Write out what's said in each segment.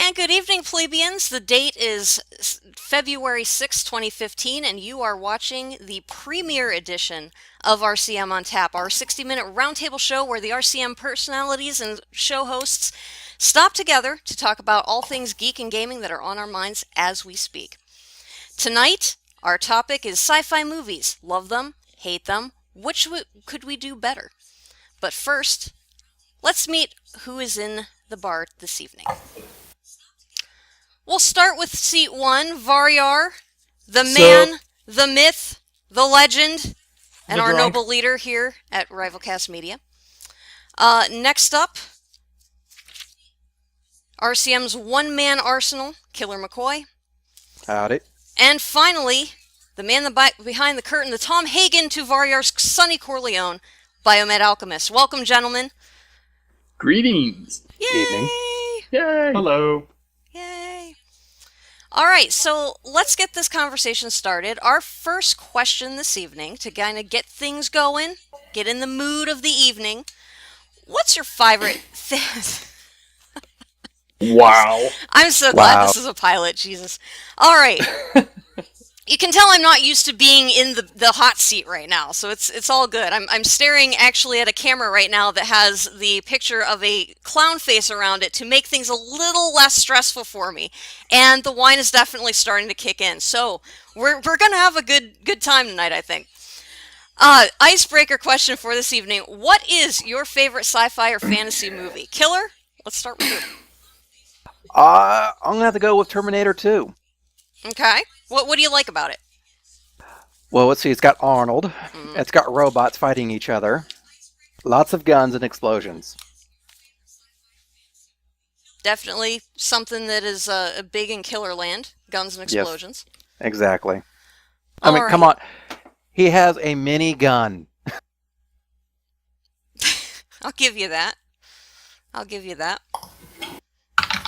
And good evening, plebeians. The date is February 6, 2015, and you are watching the premiere edition of RCM On Tap, our 60-minute roundtable show where the RCM personalities and show hosts stop together to talk about all things geek and gaming that are on our minds as we speak. Tonight, our topic is sci-fi movies. Love them, hate them, which could we do better? But first, let's meet who is in the bar this evening. We'll start with seat one, Varyar, the man, the myth, the legend, and our noble leader here at RivalCast Media. Next up, RCM's one-man arsenal, Killer McCoy. Howdy. And finally, the man behind the curtain, the Tom Hagen to Varyar's Sonny Corleone, BiomedAlchemist. Welcome, gentlemen. Greetings. Yay! Evening. Yay. Hello. Yay! All right, so let's get this conversation started. Our first question this evening, to kind of get things going, get in the mood of the evening. What's your favorite thing? Wow. I'm so glad this is a pilot, Jesus. All right. You can tell I'm not used to being in the hot seat right now, so it's all good. I'm staring actually at a camera right now that has the picture of a clown face around it to make things a little less stressful for me. And the wine is definitely starting to kick in. So we're gonna have a good time tonight, I think. Icebreaker question for this evening. What is your favorite sci-fi or fantasy movie? Killer, let's start with you. I'm gonna have to go with Terminator 2. Okay. What do you like about it? Well, let's see. It's got Arnold. It's got robots fighting each other. Lots of guns and explosions. Definitely something that is big in Killer Land. Guns and explosions. Yes, exactly. I mean, come on. He has a mini gun. I'll give you that. I'll give you that.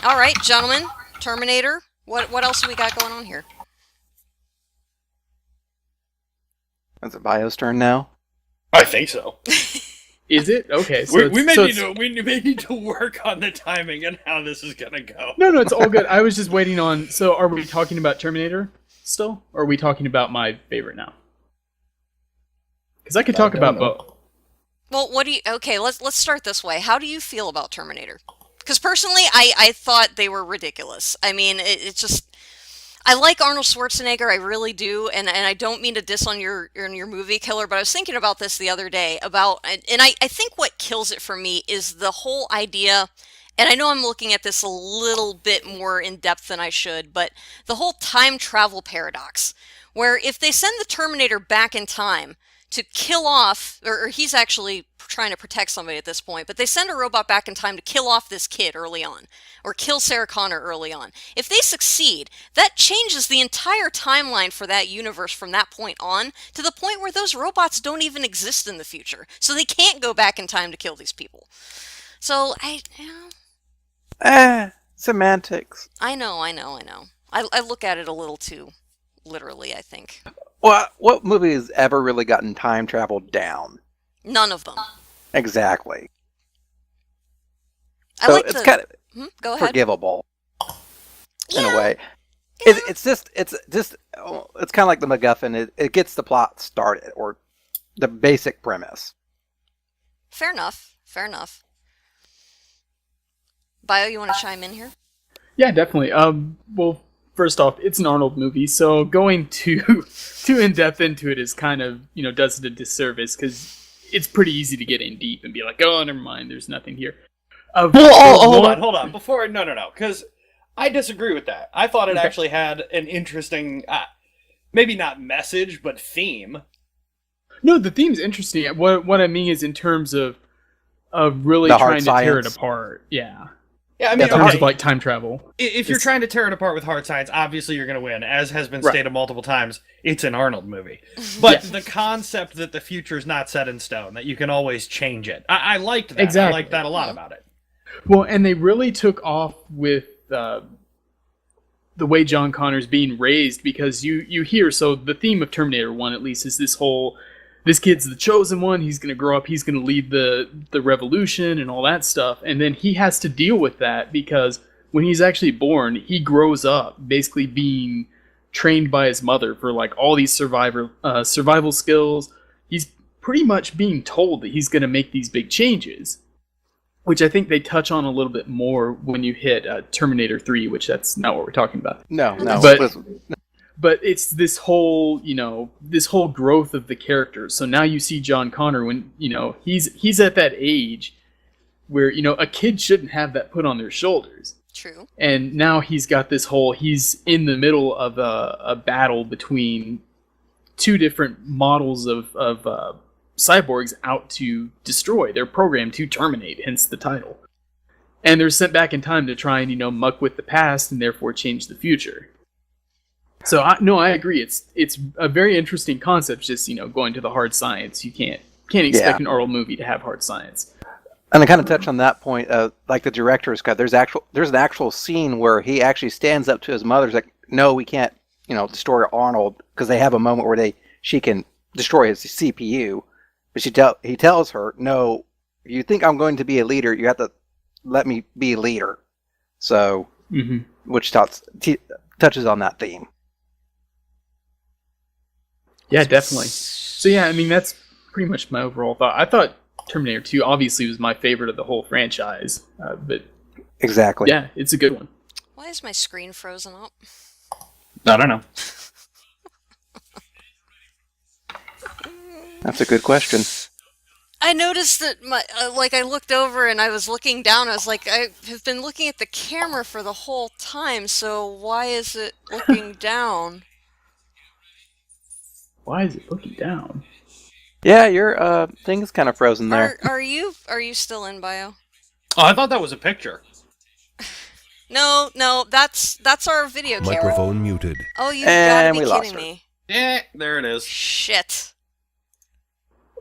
All right, gentlemen. Terminator. What else do we got going on here? Is it Bio's turn now? I think so. Is it? Okay. So we may need to work on the timing and how this is going to go. No, it's all good. I was just waiting on... So are we talking about Terminator still? Or are we talking about my favorite now? Because I could talk about both. Well, what do you... Okay, let's start this way. How do you feel about Terminator? Because personally, I thought they were ridiculous. I mean, it's just... I like Arnold Schwarzenegger, I really do, and I don't mean to diss on your movie, Killer, but I was thinking about this the other day, and I think what kills it for me is the whole idea, and I know I'm looking at this a little bit more in depth than I should, but the whole time travel paradox, where if they send the Terminator back in time to kill off, or he's actually trying to protect somebody at this point, but they send a robot back in time to kill off this kid early on, or kill Sarah Connor early on. If they succeed, that changes the entire timeline for that universe from that point on, to the point where those robots don't even exist in the future. So they can't go back in time to kill these people. So, Semantics. I know. I look at it a little too literally, I think. Well, what movie has ever really gotten time travel down? None of them. Exactly. So it's kind of go ahead. forgivable in a way. Yeah. It's kind of like the MacGuffin. It gets the plot started, or the basic premise. Fair enough. Bio, you want to chime in here? Yeah, definitely. Well, first off, it's an Arnold movie, so going too in-depth into it is kind of, does it a disservice, because it's pretty easy to get in deep and be like, oh, never mind, there's nothing here. Hold on. Before, no, because I disagree with that. I thought it actually had an interesting, maybe not message, but theme. No, the theme's interesting. What I mean is in terms of really trying to tear it apart. Yeah. Yeah, I mean, in terms of like time travel. If you're trying to tear it apart with hard science, obviously you're going to win. As has been stated multiple times, it's an Arnold movie. But the concept that the future is not set in stone, that you can always change it. I liked that. Exactly. I liked that a lot about it. Well, and they really took off with the way John Connor's being raised, because you hear, so the theme of Terminator 1 at least is this whole... This kid's the chosen one, he's going to grow up, he's going to lead the revolution and all that stuff, and then he has to deal with that because when he's actually born, he grows up basically being trained by his mother for like all these survival skills. He's pretty much being told that he's going to make these big changes, which I think they touch on a little bit more when you hit Terminator 3, which that's not what we're talking about. No. But it's this whole, this whole growth of the character. So now you see John Connor when, he's at that age where, a kid shouldn't have that put on their shoulders. True. And now he's got he's in the middle of a battle between two different models of cyborgs out to destroy. They're programmed to terminate, hence the title. And they're sent back in time to try and, muck with the past and therefore change the future. So, I agree. It's a very interesting concept, just, going to the hard science. You can't expect an oral movie to have hard science. And I kind of touch on that point, like the director's cut. There's an actual scene where he actually stands up to his mother. He's like, no, we can't, destroy Arnold, because they have a moment where she can destroy his CPU. But he tells her, no, if you think I'm going to be a leader, you have to let me be a leader. So, which touches on that theme. Yeah, definitely. So yeah, I mean, that's pretty much my overall thought. I thought Terminator 2 obviously was my favorite of the whole franchise, but exactly. Yeah, it's a good one. Why is my screen frozen up? I don't know. That's a good question. I noticed that I looked over and I was looking down. I was like, I have been looking at the camera for the whole time, so why is it looking down? Why is it looking down? Yeah, your thing's kind of frozen there. Are you still in bio? Oh, I thought that was a picture. No, that's our video camera. Microphone muted. Oh, you gotta be we lost kidding her. me. Yeah, there it is. Shit.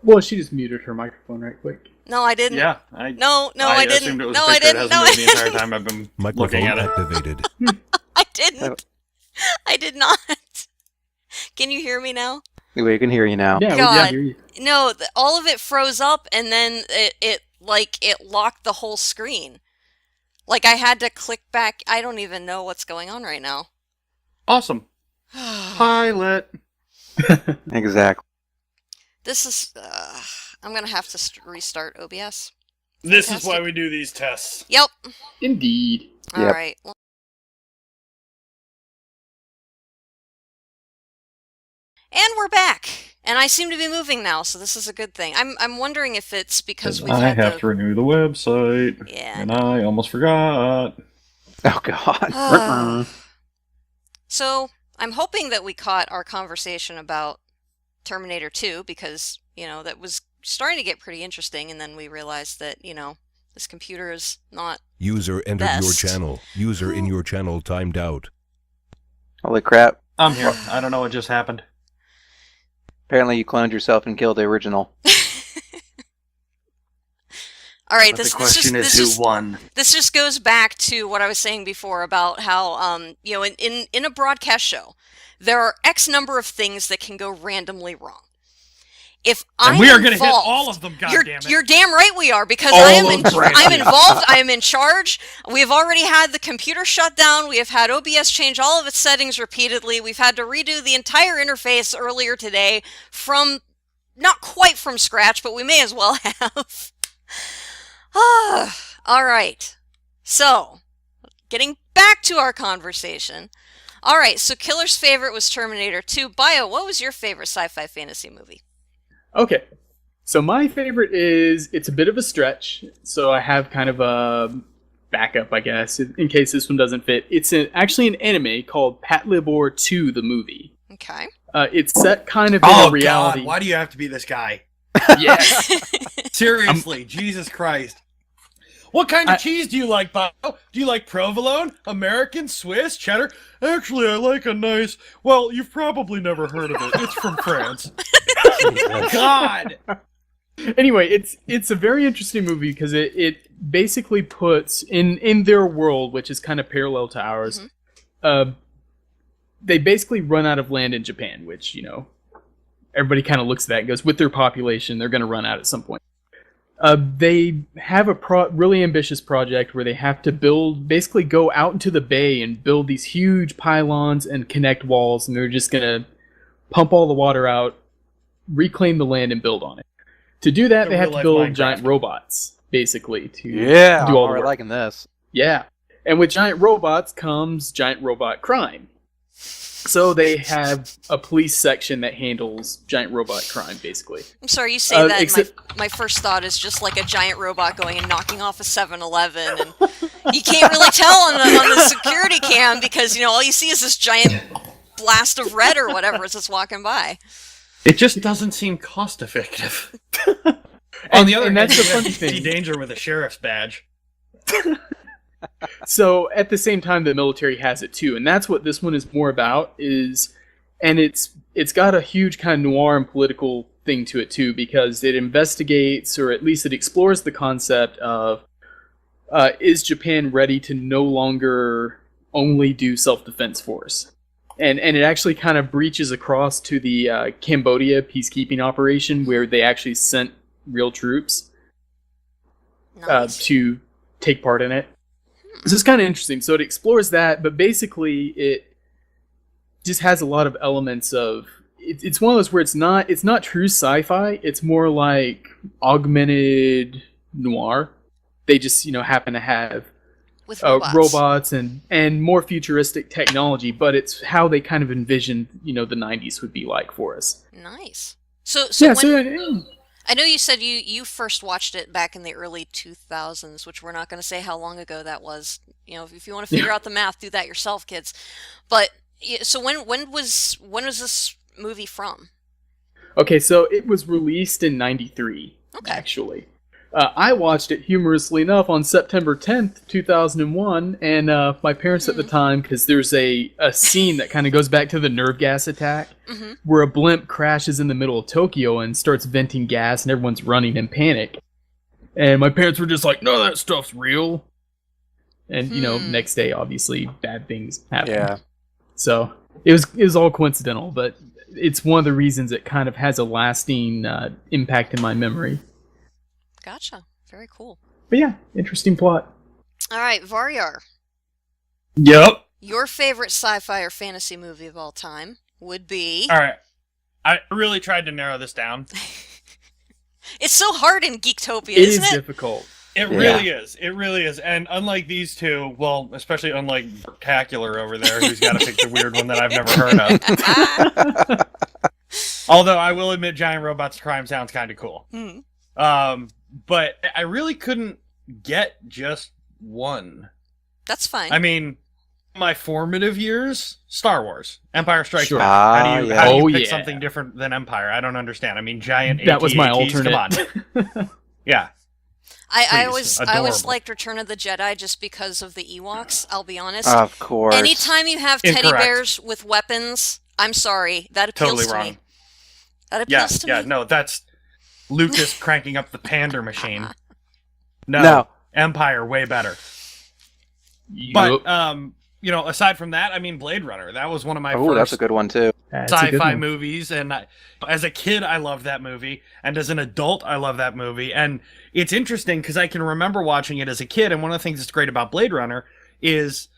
Well, she just muted her microphone right quick. No, I didn't. Yeah, No, I didn't. Assumed it was No, a I picture. didn't. It No, hasn't I moved the entire didn't. time I've been Microphone looking at it. activated. I didn't. I did not. Can you hear me now? We can hear you now. Yeah, God. hear you. No, all of it froze up, and then it locked the whole screen. Like I had to click back. I don't even know what's going on right now. Awesome. Pilot. Exactly. This is. I'm gonna have to restart OBS. This Fantastic. is why we do these tests. Yep. Indeed. All Yep. right. And we're back. And I seem to be moving now, so this is a good thing. I'm wondering if it's because we've I had have to renew the website. Yeah. And I almost forgot. Oh, God. So, I'm hoping that we caught our conversation about Terminator 2 because, that was starting to get pretty interesting, and then we realized that, this computer is not User entered best. your channel. User in your channel timed out. Holy crap. I'm here. I don't know what just happened. Apparently you cloned yourself and killed the original. All right, But the question is who won? This just goes back to what I was saying before about how, in a broadcast show, there are X number of things that can go randomly wrong. If I'm we are going to hit involved- all of them, goddammit. You're damn right we are, because All I'm of them. involved, I am in charge. We have already had the computer shut down. We have had OBS change all of its settings repeatedly. We've had to redo the entire interface earlier today not quite from scratch, but we may as well have. All right. So, getting back to our conversation. All right, so Killer's favorite was Terminator 2. Bio, what was your favorite sci-fi fantasy movie? Okay. So my favorite it's a bit of a stretch, so I have kind of a backup, I guess, in case this one doesn't fit. It's actually an anime called Patlabor 2, the movie. Okay. It's set kind of in a reality. God, why do you have to be this guy? Yes. Seriously, Jesus Christ. What kind of cheese do you like, Bob? Do you like provolone, American, Swiss, cheddar? Actually, I like a nice... Well, you've probably never heard of it. It's from France. God! Anyway, it's a very interesting movie because it basically puts in their world, which is kind of parallel to ours. They basically run out of land in Japan, which everybody kind of looks at that and goes, with their population, they're going to run out at some point. They have a really ambitious project where they have to basically go out into the bay and build these huge pylons and connect walls, and they're just going to pump all the water out, reclaim the land, and build on it. To do that, they have to build giant robots, basically, to do all the work. Liking this. Yeah. And with giant robots comes giant robot crime. So they have a police section that handles giant robot crime, basically. I'm sorry, you say that, and my first thought is just like a giant robot going and knocking off a 7-Eleven, and you can't really tell on the security cam because, all you see is this giant blast of red or whatever as it's walking by. It just doesn't seem cost effective. On the other hand, that's the funny thing. Danger with a sheriff's badge. So at the same time, the military has it too, and that's what this one is more about. And it's got a huge kind of noir and political thing to it too, because it investigates, or at least it explores the concept of is Japan ready to no longer only do self-defense force, and it actually kind of breaches across to the Cambodia peacekeeping operation where they actually sent real troops to take part in it. So it's kind of interesting. So it explores that, but basically it just has a lot of elements of... It's one of those where it's not true sci-fi. It's more like augmented noir. They just, happen to have with robots and more futuristic technology, but it's how they kind of envisioned, the 90s would be like for us. Nice. So I know you said you first watched it back in the early 2000s, which we're not going to say how long ago that was. If you want to figure out the math, do that yourself, kids. But so when was this movie from? Okay, so it was released in 93, actually. I watched it, humorously enough, on September 10th, 2001, and my parents at the time, because there's a scene that kind of goes back to the nerve gas attack, where a blimp crashes in the middle of Tokyo and starts venting gas, and everyone's running in panic. And my parents were just like, no, that stuff's real. And, next day, obviously, bad things happen. Yeah. So, it was all coincidental, but it's one of the reasons it kind of has a lasting impact in my memory. Gotcha. Very cool. But yeah, interesting plot. All right, Varyar. Yep. Your favorite sci-fi or fantasy movie of all time would be... All right. I really tried to narrow this down. It's so hard in Geektopia, isn't it? It is difficult. It really is. It really is. And unlike these two, well, especially unlike Spectacular over there, who's got to pick the weird one that I've never heard of. Although I will admit Giant Robots Crime sounds kind of cool. But I really couldn't get just one. That's fine. I mean, my formative years, Star Wars, Empire Strikes Back. How do you pick something different than Empire? I don't understand. I mean, giant that was my AT-ATs, alternate. Come on. Yeah. I always liked Return of the Jedi just because of the Ewoks, I'll be honest. Of course. Anytime you have teddy bears with weapons, I'm sorry, that appeals to me. That appeals to me. Yeah, no, that's Lucas cranking up the pander machine. No. Empire, way better. But, aside from that, I mean, Blade Runner. That was one of my first that's a good one, too. sci-fi movies. And as a kid, I loved that movie. And as an adult, I love that movie. And it's interesting because I can remember watching it as a kid. And one of the things that's great about Blade Runner is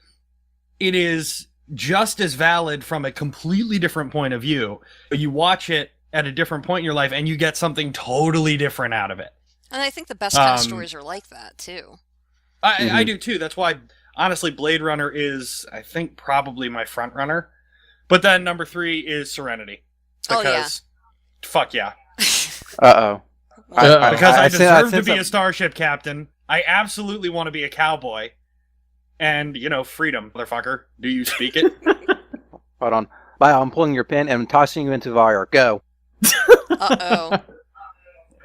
it is just as valid from a completely different point of view. But you watch it at a different point in your life, and you get something totally different out of it. And I think the best kind of stories are like that, too. I do, too. That's why, honestly, Blade Runner is, I think, probably my front runner. But then number 3 is Serenity. Because, fuck yeah. Uh-oh. Because I deserve to be a starship captain. I absolutely want to be a cowboy. And, freedom, motherfucker. Do you speak it? Hold on. I'm pulling your pin and tossing you into Varyar. Go. Uh-oh.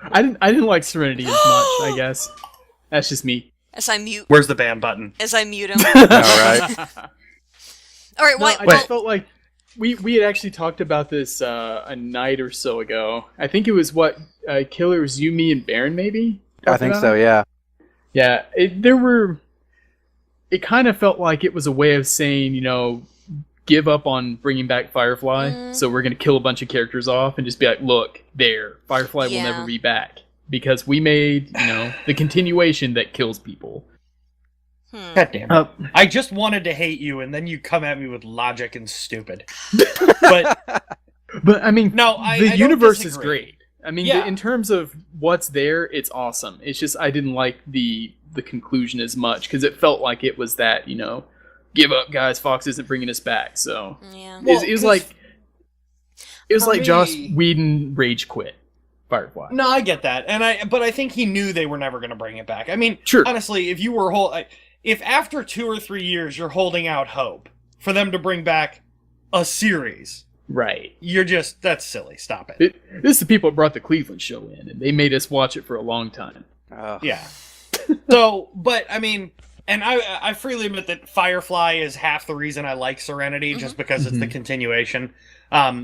I didn't like Serenity as much, I guess. That's just me. As I mute... Where's the ban button? As I mute him. All right. All right, I just felt like we had actually talked about this a night or so ago. I think it was Killers, You, Me, and Baron, maybe? I think so, yeah. Yeah, it kind of felt like it was a way of saying, give up on bringing back Firefly, so we're going to kill a bunch of characters off and just be like, look, Firefly will never be back. because we made, the continuation that kills people. God damn it. I just wanted to hate you, and then you come at me with logic and stupid. But I mean, the I universe don't is disagree. great. I mean, Yeah. in terms of what's there, it's awesome. It's just I didn't like the conclusion as much because it felt like it was that, give up, guys. Fox isn't bringing us back. So Yeah. it was like for Joss me- Whedon rage quit Firefly. No, I get that, but I think he knew they were never going to bring it back. I mean, Sure. honestly, if after 2 or 3 years you're holding out hope for them to bring back a series, Right. that's silly. Stop it. This is the people that brought the Cleveland show in, and they made us watch it for a long time. Yeah. So, but I mean, and I freely admit that Firefly is half the reason I like Serenity, just because it's the continuation.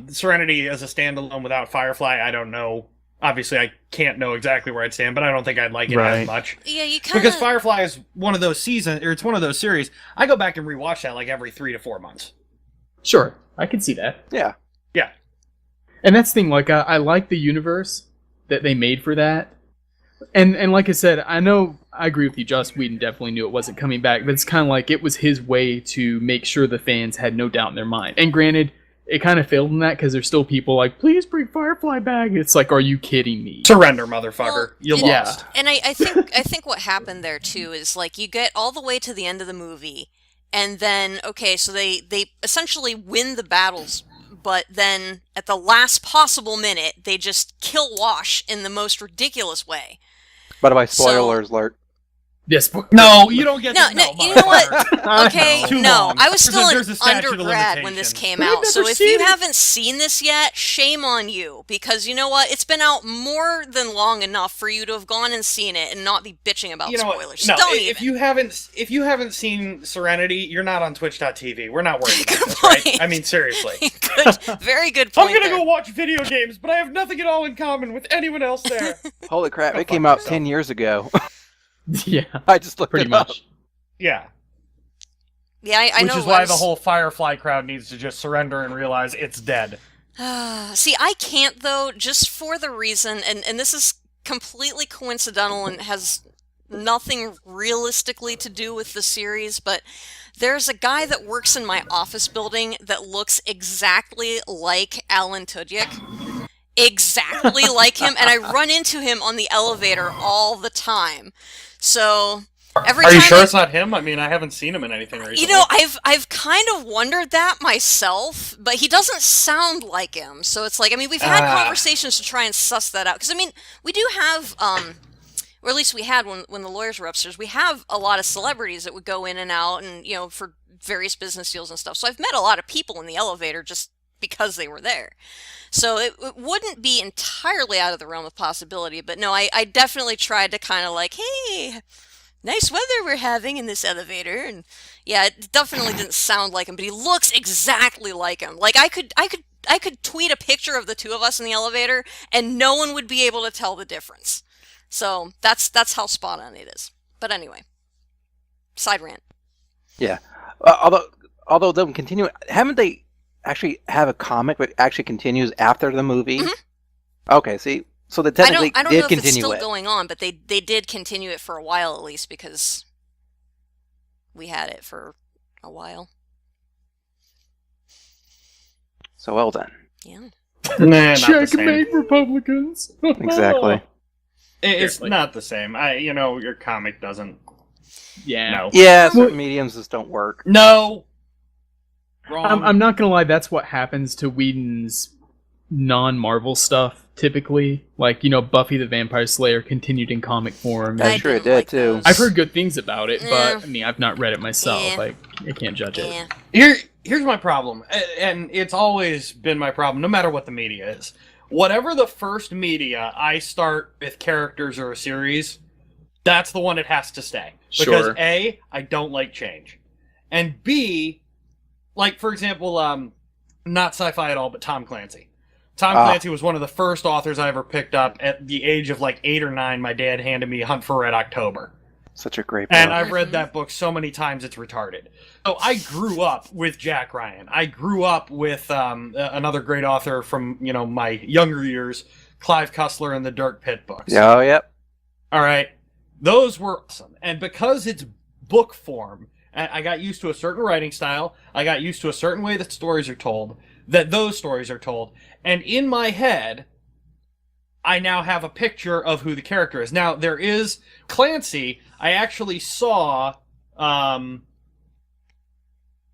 Serenity as a standalone without Firefly, I don't know. Obviously, I can't know exactly where I'd stand, but I don't think I'd like it as much. Yeah, you kind of... Because Firefly is one of those it's one of those series. I go back and rewatch that like every 3 to 4 months. Sure, I can see that. Yeah. Yeah. And that's the thing, like, I like the universe that they made for that. And like I said, I know, I agree with you, Joss Whedon definitely knew it wasn't coming back, but it's kind of like it was his way to make sure the fans had no doubt in their mind. And granted, it kind of failed in that, because there's still people like, please bring Firefly back. It's like, are you kidding me? Surrender, motherfucker. Well, You and- lost. And I think what happened there too is like you get all the way to the end of the movie, and then so they essentially win the battles, but then at the last possible minute they just kill Wash in the most ridiculous way. By the way, spoilers alert. Yes. No, you don't get No, to no, know, you know what? motherfucker. Okay, Too no, long. I was still There's an a statute of undergrad when this limitations. came But I've out, so never if you seen it. haven't seen this yet, shame on you, because you know what? It's been out more than long enough for you to have gone and seen it and not be bitching about You know what? spoilers. No, Don't if even. you haven't seen Serenity, you're not on Twitch.tv. We're not worried about Good this, right? point. I mean, seriously. Good, very good point I'm gonna there. go watch video games, but I have nothing at all in common with anyone else there. Holy crap! Go It came fuck out yourself. 10 years ago. Yeah, I just looked pretty it up. much. Yeah. Yeah, I know. Which is why the whole Firefly crowd needs to just surrender and realize it's dead. See, I can't, though, just for the reason, and this is completely coincidental and has nothing realistically to do with the series, but there's a guy that works in my office building that looks exactly like Alan Tudyk. Exactly like him, and I run into him on the elevator all the time. So every Are time you sure it's not him? I mean, I haven't seen him in anything recently. You know, I've kind of wondered that myself, but he doesn't sound like him. So it's like, I mean, we've had conversations to try and suss that out. Because, I mean, we do have, or at least we had when the lawyers were upstairs, we have a lot of celebrities that would go in and out and, for various business deals and stuff. So I've met a lot of people in the elevator just because they were there. So it wouldn't be entirely out of the realm of possibility. But no, I definitely tried to kind of like, hey, nice weather we're having in this elevator. And yeah, it definitely didn't sound like him, but he looks exactly like him. Like I could tweet a picture of the two of us in the elevator and no one would be able to tell the difference. So that's how spot on it is. But anyway, side rant. Yeah. Although them continue, haven't they actually have a comic that actually continues after the movie? Mm-hmm. Okay, see, so they technically I don't did know if it's continue still it. going on, but they did continue it for a while at least because we had it for a while. So well done. Yeah. Nah, not the same. Checkmate, Republicans. Exactly. It's Seriously. not the same. Your comic doesn't. Yeah. No. Yeah, certain mediums just don't work. No. Wrong. I'm not gonna lie. That's what happens to Whedon's non-Marvel stuff typically. Like, Buffy the Vampire Slayer continued in comic form. I'm I sure it didn't did, like too. those. I've heard good things about it, Yeah. but I mean, I've not read it myself. Yeah. Like, I can't judge it. Yeah. Here's my problem, and it's always been my problem, no matter what the media is. Whatever the first media I start with characters or a series, that's the one it has to stay. Because Sure. A, I don't like change. And B, like, for example, not sci-fi at all, but Tom Clancy. Tom Clancy was one of the first authors I ever picked up at the age of like 8 or 9. My dad handed me Hunt for Red October. Such a great book. And I've read that book so many times it's retarded. So I grew up with Jack Ryan. I grew up with another great author from my younger years, Clive Cussler and the Dirk Pitt books. Oh, yep. All right. Those were awesome. And because it's book form, and I got used to a certain writing style, I got used to a certain way that stories are told, that those stories are told. And in my head, I now have a picture of who the character is. Now, there is Clancy. I actually saw,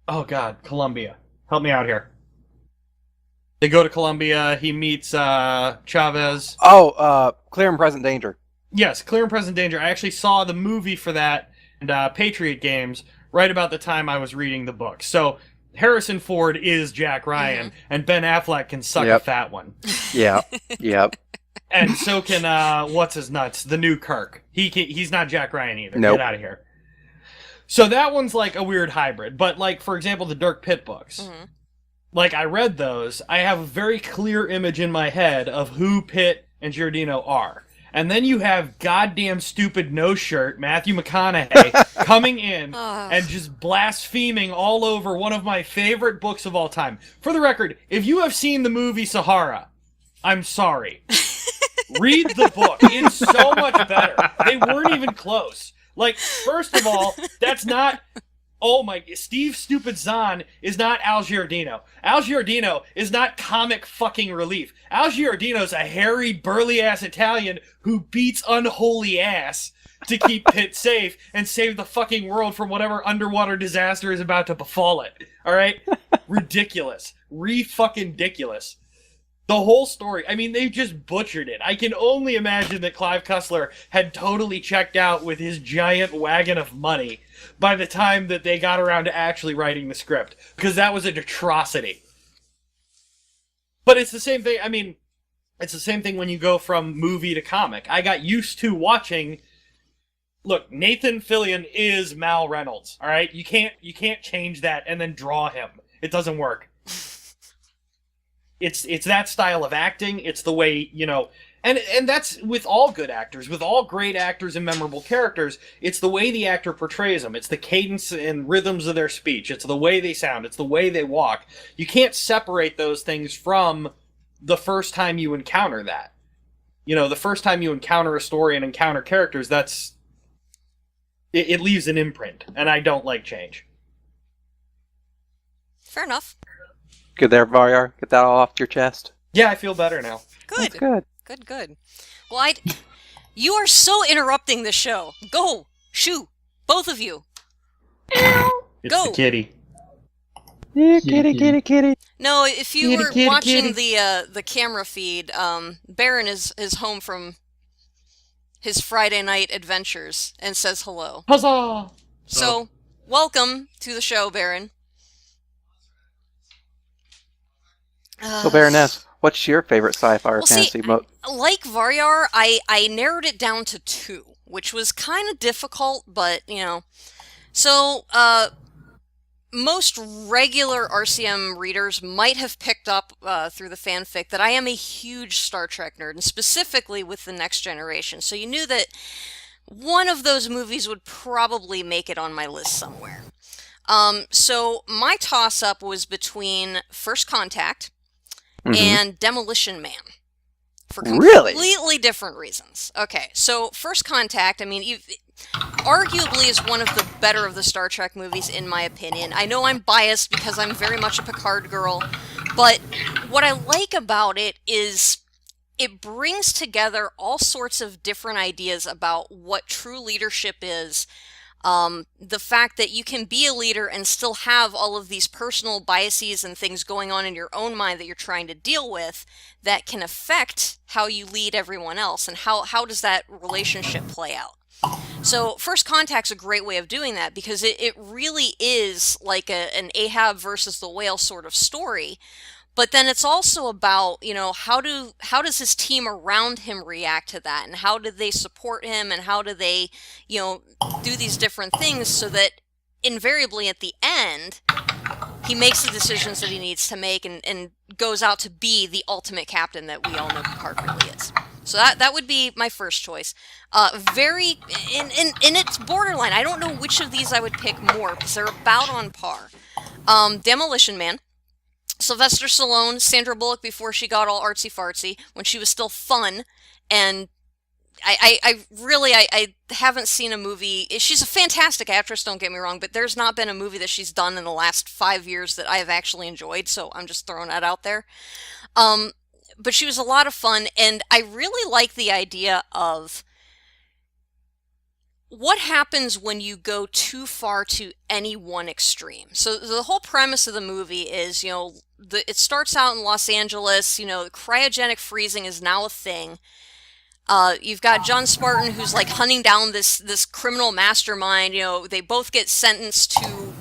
Columbia. Help me out here. They go to Colombia. He meets Chavez. Oh, Clear and Present Danger. Yes, Clear and Present Danger. I actually saw the movie for that and Patriot Games right about the time I was reading the book. So Harrison Ford is Jack Ryan, and Ben Affleck can suck a fat one. Yeah, yep. And so can what's his nuts, the new Kirk. He's not Jack Ryan either. Nope. Get out of here. So that one's like a weird hybrid. But like, for example, the Dirk Pitt books. Mm-hmm. Like, I read those. I have a very clear image in my head of who Pitt and Giordino are. And then you have goddamn stupid no-shirt Matthew McConaughey coming in and just blaspheming all over one of my favorite books of all time. For the record, if you have seen the movie Sahara, I'm sorry. Read the book. It's so much better. They weren't even close. Like, first of all, that's not... Oh my... Steve Stupid Zahn is not Al Giordino. Al Giordino is not comic fucking relief. Al Giordino's a hairy, burly-ass Italian who beats unholy ass to keep Pitt safe and save the fucking world from whatever underwater disaster is about to befall it. Alright? Ridiculous. Re-fucking-diculous. The whole story, I mean, they just butchered it. I can only imagine that Clive Cussler had totally checked out with his giant wagon of money by the time that they got around to actually writing the script, because that was an atrocity. But it's the same thing, I mean, it's the same thing when you go from movie to comic. I got used to watching... Look, Nathan Fillion is Mal Reynolds, alright? You can't change that and then draw him. It doesn't work. It's that style of acting. It's the way, you know, and that's with all good actors, with all great actors and memorable characters. It's the way the actor portrays them. It's the cadence and rhythms of their speech. It's the way they sound. It's the way they walk. You can't separate those things from the first time you encounter that. You know, the first time you encounter a story and encounter characters, it leaves an imprint, and I don't like change. Fair enough. Good there, Varyar. Get that all off your chest. Yeah, I feel better now. Good. That's good. Good. Well, you are so interrupting the show. Go. Shoo. Both of you. It's Go. the kitty. Yeah, kitty. No, if you were Kitty, watching kitty. the camera feed, Baron is home from his Friday night adventures and says hello. Huzzah! So, welcome to the show, Baron. So, Baroness, what's your favorite sci-fi or Well, fantasy see, mode? like Varyar, I narrowed it down to 2, which was kind of difficult, but, you know. So, most regular RCM readers might have picked up through the fanfic that I am a huge Star Trek nerd, and specifically with The Next Generation. So you knew that one of those movies would probably make it on my list somewhere. So my toss-up was between First Contact and Demolition Man. For completely different reasons. Okay, so First Contact, I mean, arguably is one of the better of the Star Trek movies, in my opinion. I know I'm biased because I'm very much a Picard girl, but what I like about it is it brings together all sorts of different ideas about what true leadership is. The fact that you can be a leader and still have all of these personal biases and things going on in your own mind that you're trying to deal with that can affect how you lead everyone else, and how does that relationship play out. So First Contact's a great way of doing that, because it really is like an Ahab versus the whale sort of story. But then it's also about, you know, how does his team around him react to that, and how do they support him, and how do they, you know, do these different things so that invariably at the end he makes the decisions that he needs to make and goes out to be the ultimate captain that we all know Picard really is. So that would be my first choice. Very in its borderline. I don't know which of these I would pick more because they're about on par. Demolition Man. Sylvester Stallone, Sandra Bullock before she got all artsy fartsy, when she was still fun, and I really I haven't seen a movie. She's a fantastic actress, don't get me wrong, but there's not been a movie that she's done in the last 5 years that I have actually enjoyed. So I'm just throwing that out there. Um, but she was a lot of fun, and I really like the idea of what happens when you go too far to any one extreme. So the whole premise of the movie is, it starts out in Los Angeles. Cryogenic freezing is now a thing. You've got John Spartan, who's like hunting down this criminal mastermind. They both get sentenced to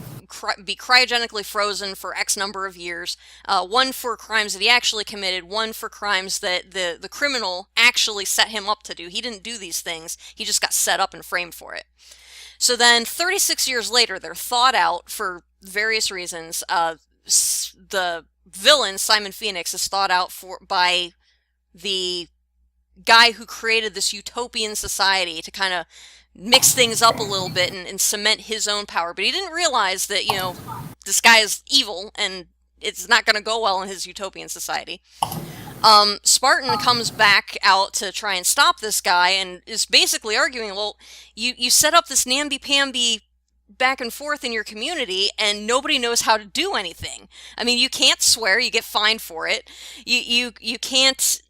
be cryogenically frozen for X number of years. One for crimes that he actually committed, one for crimes that the criminal actually set him up to do. He didn't do these things. He just got set up and framed for it. So then 36 years later, they're thawed out for various reasons. The villain, Simon Phoenix, is thawed out by the guy who created this utopian society to kind of mix things up a little bit and cement his own power. But he didn't realize that, this guy is evil and it's not going to go well in his utopian society. Spartan comes back out to try and stop this guy and is basically arguing, well, you set up this namby-pamby back and forth in your community and nobody knows how to do anything. I mean, you can't swear, you get fined for it. You can't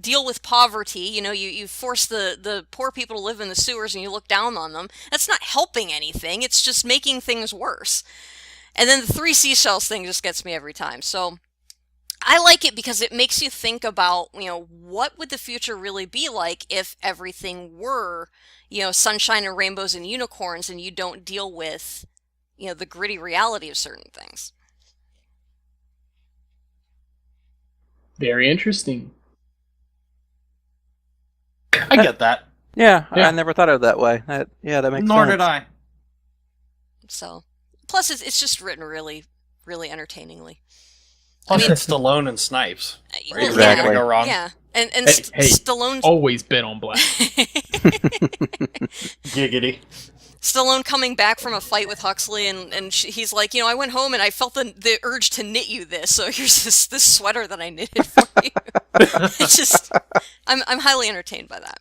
deal with poverty. You force the poor people to live in the sewers and you look down on them. That's not helping anything. It's just making things worse. And then the 3 seashells thing just gets me every time. So I like it because it makes you think about, what would the future really be like if everything were, sunshine and rainbows and unicorns and you don't deal with, the gritty reality of certain things. Very interesting. I get that. Yeah, Yeah. I never thought of it that way. That makes sense. Nor did I. So, plus it's just written really, really entertainingly. Plus, it's Stallone and Snipes. Well, Exactly. yeah, Gonna go wrong. Yeah, and Hey, Stallone. Always bet on black. Giggity. Stallone coming back from a fight with Huxley, and he's like, I went home and I felt the urge to knit you this. So here's this sweater that I knitted for you. It's just, I'm highly entertained by that.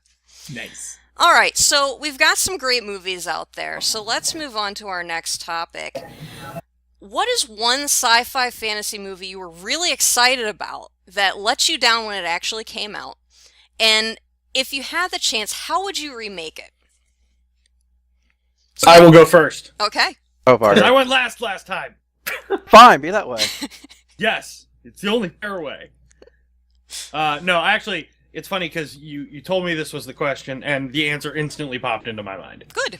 Nice. All right, so we've got some great movies out there. So let's move on to our next topic. What is one sci-fi fantasy movie you were really excited about that let you down when it actually came out? And if you had the chance, how would you remake it? I will go first. Okay. Oh, far. Because I went last time. Fine, be that way. Yes, it's the only fair way. No, actually, it's funny because you told me this was the question, and the answer instantly popped into my mind. Good.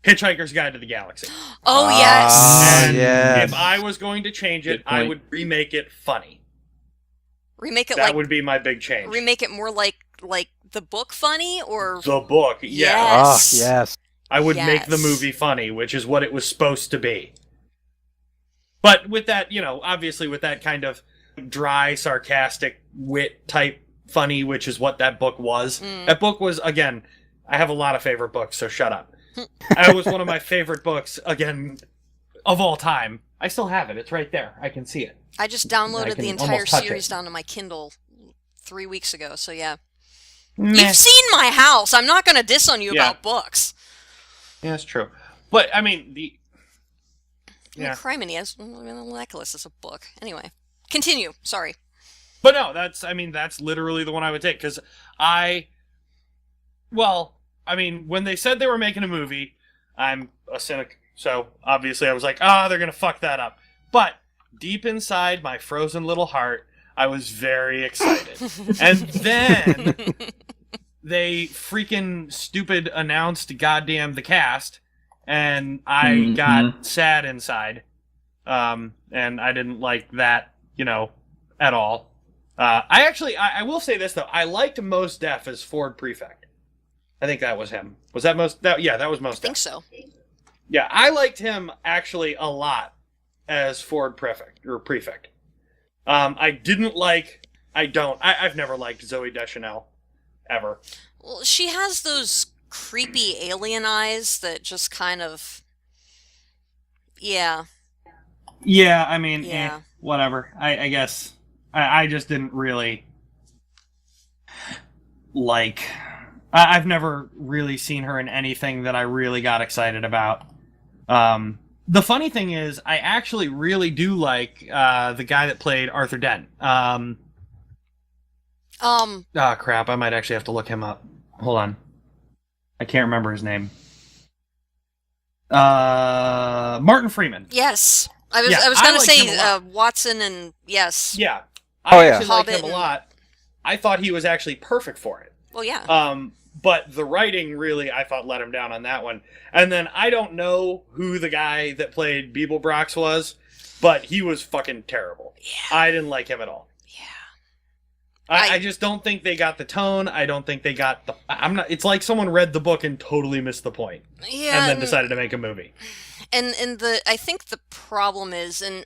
Hitchhiker's Guide to the Galaxy. Oh, yes. And yes. if I was going to change it, Good point. I would remake it funny. Remake it That like would be my big change. remake it more like the book funny or The book, yeah. Yes. Oh, yes. I would make the Yes. movie funny, which is what it was supposed to be. But with that, obviously with that kind of dry, sarcastic, wit type funny, which is what that book was. That book was, again, I have a lot of favorite books, so shut up. That was one of my favorite books, again, of all time. I still have it. It's right there. I can see it. I just I downloaded can the entire almost touch series it. down to my Kindle 3 weeks ago, so yeah. Meh. You've seen my house. I'm not going to diss on you Yeah. about books. Yeah, that's true. But, I mean, Yeah. Criminy, the necklace is a book. Anyway, continue. Sorry. But no, that's literally the one I would take, because when they said they were making a movie, I'm a cynic, so obviously I was like, they're gonna fuck that up. But deep inside my frozen little heart, I was very excited. And then they freaking stupid announced goddamn the cast, and I got sad inside. And I didn't like that, at all. I will say this though. I liked Mos Def as Ford Prefect. I think that was him. Was that Mos? Yeah, that was Mos I think Def. so. Yeah, I liked him actually a lot as Ford Prefect or Prefect. I've never liked Zooey Deschanel ever. Well, she has those creepy alien eyes that just kind of, yeah. Yeah, I mean, Yeah. whatever. I guess I just didn't really like. I've never really seen her in anything that I really got excited about. The funny thing is, I actually really do like the guy that played Arthur Dent. Oh crap! I might actually have to look him up. Hold on, I can't remember his name. Martin Freeman. Yes. I Yeah, was I going to liked him say a lot. Watson and yes. Yeah, Oh, I yeah. actually like him Hobbit a and- lot. I thought he was actually perfect for it. Well, yeah. But the writing really, I thought, let him down on that one. And then I don't know who the guy that played Beeblebrox was, but he was fucking terrible. Yeah. I didn't like him at all. Yeah. I just don't think they got the tone. I don't think they got the. I'm not. It's like someone read the book and totally missed the point, Yeah. and then decided to make a movie. And I think the problem is, and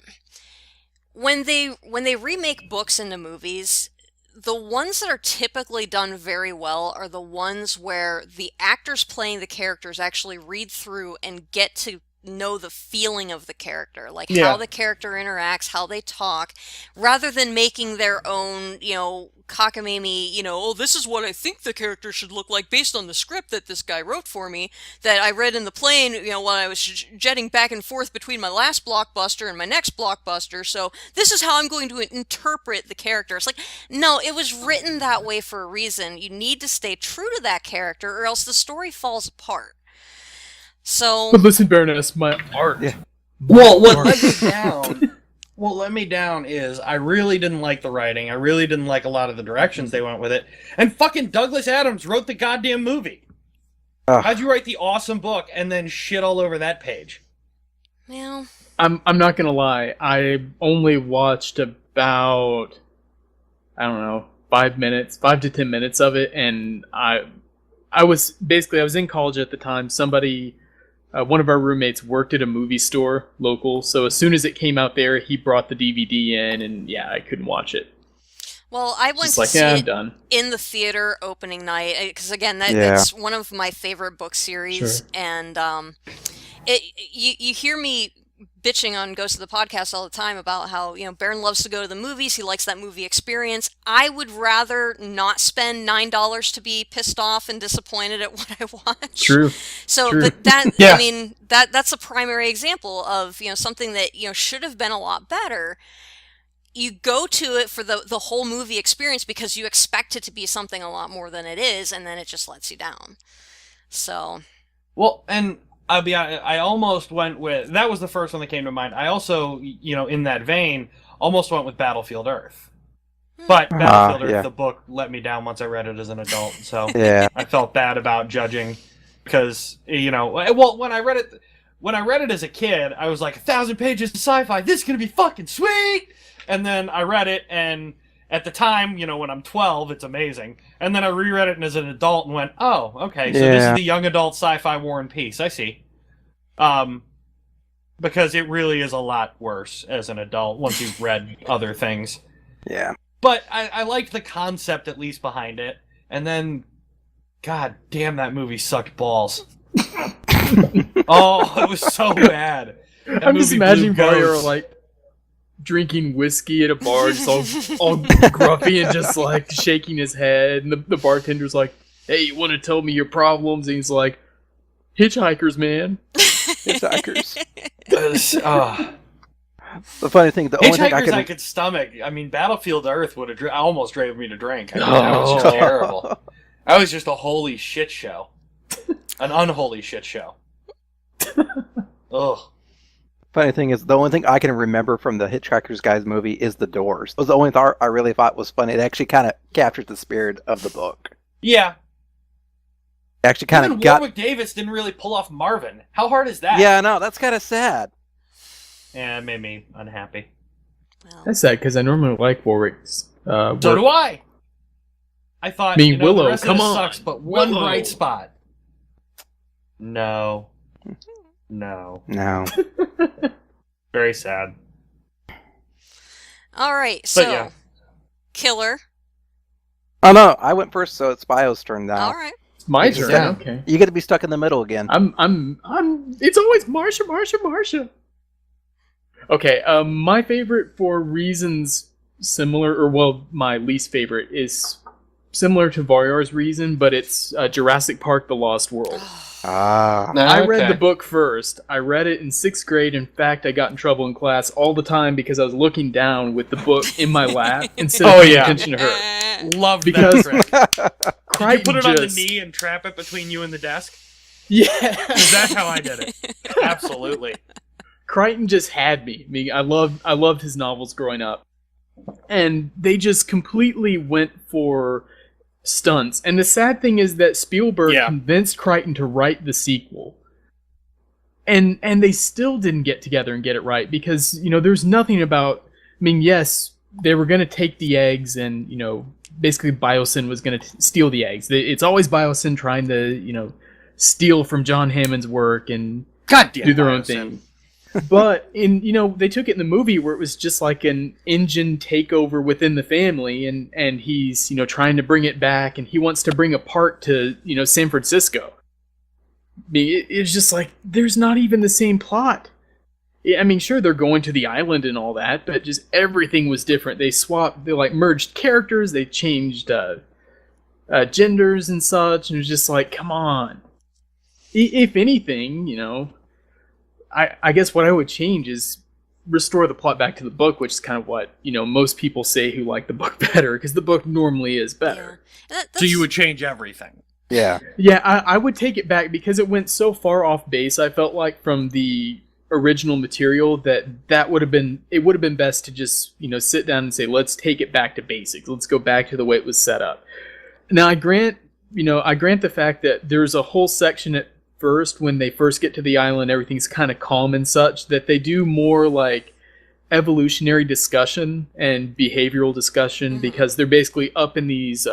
when they remake books into movies, the ones that are typically done very well are the ones where the actors playing the characters actually read through and get to know the feeling of the character, like Yeah. how the character interacts, how they talk, rather than making their own, cockamamie, oh, this is what I think the character should look like based on the script that this guy wrote for me that I read in the plane, when I was jetting back and forth between my last blockbuster and my next blockbuster. So this is how I'm going to interpret the character. It's like, no, it was written that way for a reason. You need to stay true to that character or else the story falls apart. So But listen, Baroness, my art. Yeah. Well, what let me down? What let me down is I really didn't like the writing. I really didn't like a lot of the directions they went with it. And fucking Douglas Adams wrote the goddamn movie. Ugh. How'd you write the awesome book and then shit all over that page? well, I'm not gonna lie. I only watched about, I don't know, 5 to 10 minutes of it, and I was in college at the time. Somebody, one of our roommates worked at a movie store local, so as soon as it came out there, he brought the DVD in, and yeah, I couldn't watch it. well, I went Just to like, see yeah, I'm it done. in the theater opening night because again Yeah. that's one of my favorite book series. Sure. And you hear me bitching on Ghost of the Podcast all the time about how Baron loves to go to the movies, he likes that movie experience. I would rather not spend $9 to be pissed off and disappointed at what I watch. True. So, True. but that, Yeah. I mean, that's a primary example of, something that, should have been a lot better. You go to it for the whole movie experience because you expect it to be something a lot more than it is, and then it just lets you down. So, Well, and I'll be honest, I almost went with that was the first one that came to mind. I also, in that vein, almost went with Battlefield Earth. But Battlefield Earth, yeah. the book, let me down once I read it as an adult. So Yeah. I felt bad about judging because well, when I read it as a kid, I was like 1,000 pages of sci-fi. This is gonna be fucking sweet. And then I read it, and at the time, when I'm 12, it's amazing. And then I reread it as an adult and went, oh, okay, so this is Yeah. the young adult sci-fi War and Peace. I see. Because it really is a lot worse as an adult once you've read other things. Yeah. But I liked the concept at least behind it. And then, god damn, that movie sucked balls. Oh, it was so bad. That I'm just movie imagining blew Varyar ghosts. like drinking whiskey at a bar, just all grumpy and just like shaking his head, and the bartender's like, "Hey, you want to tell me your problems?" And he's like, "Hitchhikers, man." Hitchhikers. The funny thing, the only thing Hitchhikers I I could. could stomach. I mean, Battlefield Earth would have almost drove me to drink. I mean, Oh. that was just terrible. That was just a holy shit show. An unholy shit show. Ugh. Funny thing is, the only thing I can remember from the Hitchhiker's Guys movie is the doors. It was the only thing I really thought was funny. It actually kind of captured the spirit of the book. Yeah. It actually kind Even of got. Warwick Davis didn't really pull off Marvin. How hard is that? Yeah, no, that's kind of sad. Yeah, it made me unhappy. well, That's sad because I normally like Warwick's. So do I. I thought, Me, Willow, the rest come of this on. sucks, but one Willow. bright spot. No. No. No. Very sad. all right. So, yeah. Killer. Oh no, I went first, so it's Bio's turn now. All right. It's my Yeah. turn. Okay. You get to be stuck in the middle again. I'm. It's always Marsha. Okay, my favorite for reasons similar, or well, my least favorite is similar to Varyar's reason, but it's Jurassic Park: The Lost World. Ah. I read the book first. I read it in 6th grade. In fact, I got in trouble in class all the time because I was looking down with the book in my lap instead of paying attention to her. Love Because that trick. Did you put it on the just- knee and trap it between you and the desk? Yeah. Is that how I did it? Absolutely. Crichton just had me. I mean, I loved his novels growing up. And they just completely went for stunts. And the sad thing is that Spielberg convinced Crichton to write the sequel. And they still didn't get together and get it right because, there's nothing about, I mean, yes, they were going to take the eggs and, basically Biosyn was going to steal the eggs. It's always Biosyn trying to, steal from John Hammond's work and do their own thing. But they took it in the movie where it was just like an engine takeover within the family, and he's trying to bring it back, and he wants to bring a part to San Francisco. I mean, it's just like there's not even the same plot. I mean, sure they're going to the island and all that, but just everything was different. They merged characters, they changed genders and such, and it was just like, come on. If anything, I guess what I would change is restore the plot back to the book, which is kind of what, most people say who like the book better, because the book normally is better. Yeah. So you would change everything. Yeah. Yeah, I would take it back because it went so far off base, I felt like, from the original material that would have been best to just, sit down and say, let's take it back to basics. Let's go back to the way it was set up. Now, I grant the fact that there's a whole section at first when they first get to the island, everything's kind of calm and such, that they do more like evolutionary discussion and behavioral discussion because they're basically up in this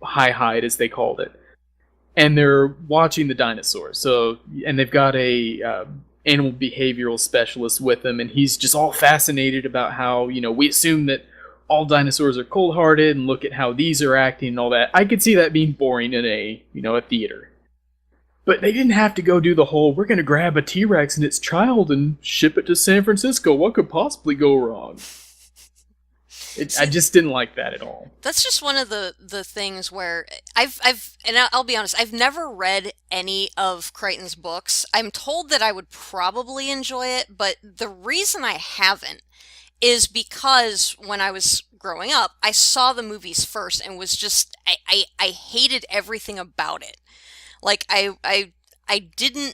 high hide, as they called it, and they're watching the dinosaurs. So, and they've got a animal behavioral specialist with them, and he's just all fascinated about how we assume that all dinosaurs are cold-hearted, and look at how these are acting and all that. I could see that being boring in a theater. But they didn't have to go do the whole, we're going to grab a T-Rex and its child and ship it to San Francisco. What could possibly go wrong? I just didn't like that at all. That's just one of the things where and I'll be honest, I've never read any of Crichton's books. I'm told that I would probably enjoy it, but the reason I haven't is because when I was growing up, I saw the movies first and was just, I hated everything about it. Like, I didn't,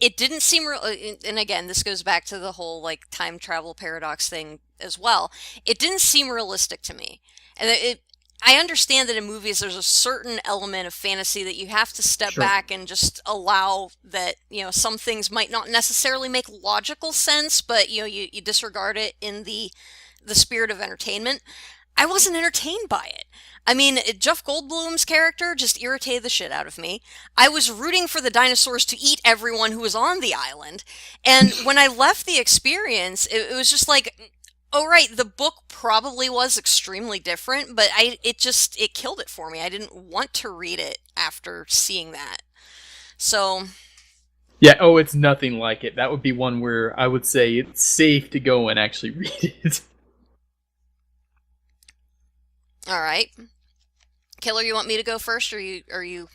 it didn't seem real, and again, this goes back to the whole, like, time travel paradox thing as well. It didn't seem realistic to me. And I understand that in movies there's a certain element of fantasy that you have to step back and just allow that, some things might not necessarily make logical sense, but, you disregard it in the spirit of entertainment. I wasn't entertained by it. I mean, Jeff Goldblum's character just irritated the shit out of me. I was rooting for the dinosaurs to eat everyone who was on the island. And when I left the experience, it was just like, oh, right, the book probably was extremely different, but it killed it for me. I didn't want to read it after seeing that. So... yeah, it's nothing like it. That would be one where I would say it's safe to go and actually read it. All right. Killer, you want me to go first, or are you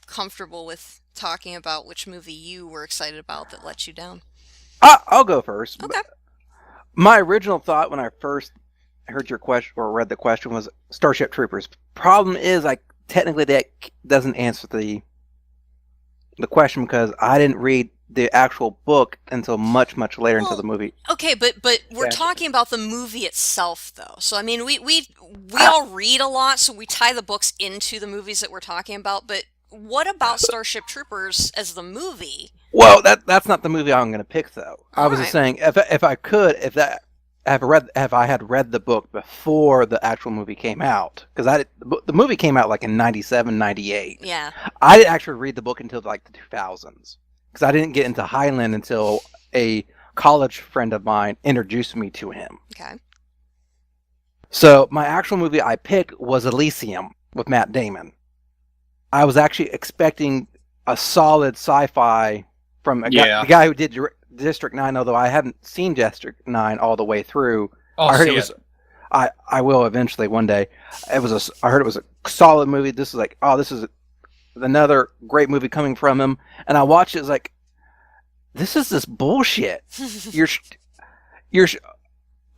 comfortable with talking about which movie you were excited about that let you down? I'll go first. Okay. My original thought when I first heard your question or read the question was Starship Troopers. Problem is, technically that doesn't answer the question because I didn't read the actual book until much later into the movie. Okay, but we're talking about the movie itself, though. So I mean, we all read a lot, so we tie the books into the movies that we're talking about. But what about Starship Troopers as the movie? Well, that's not the movie I'm going to pick, though. I was All just saying if I had read the book before the actual movie came out, because the movie came out like in 97, 98. Yeah. I didn't actually read the book until like the 2000s. Because I didn't get into Highland until a college friend of mine introduced me to him. Okay. So my actual movie I picked was Elysium with Matt Damon. I was actually expecting a solid sci-fi from the guy who did District 9, although I haven't seen District 9 all the way through. I'll I heard see it was. it. I will eventually one day. I heard it was a solid movie. This is like, oh, this is another great movie coming from him. And I watched it. It's like, this is this bullshit. you're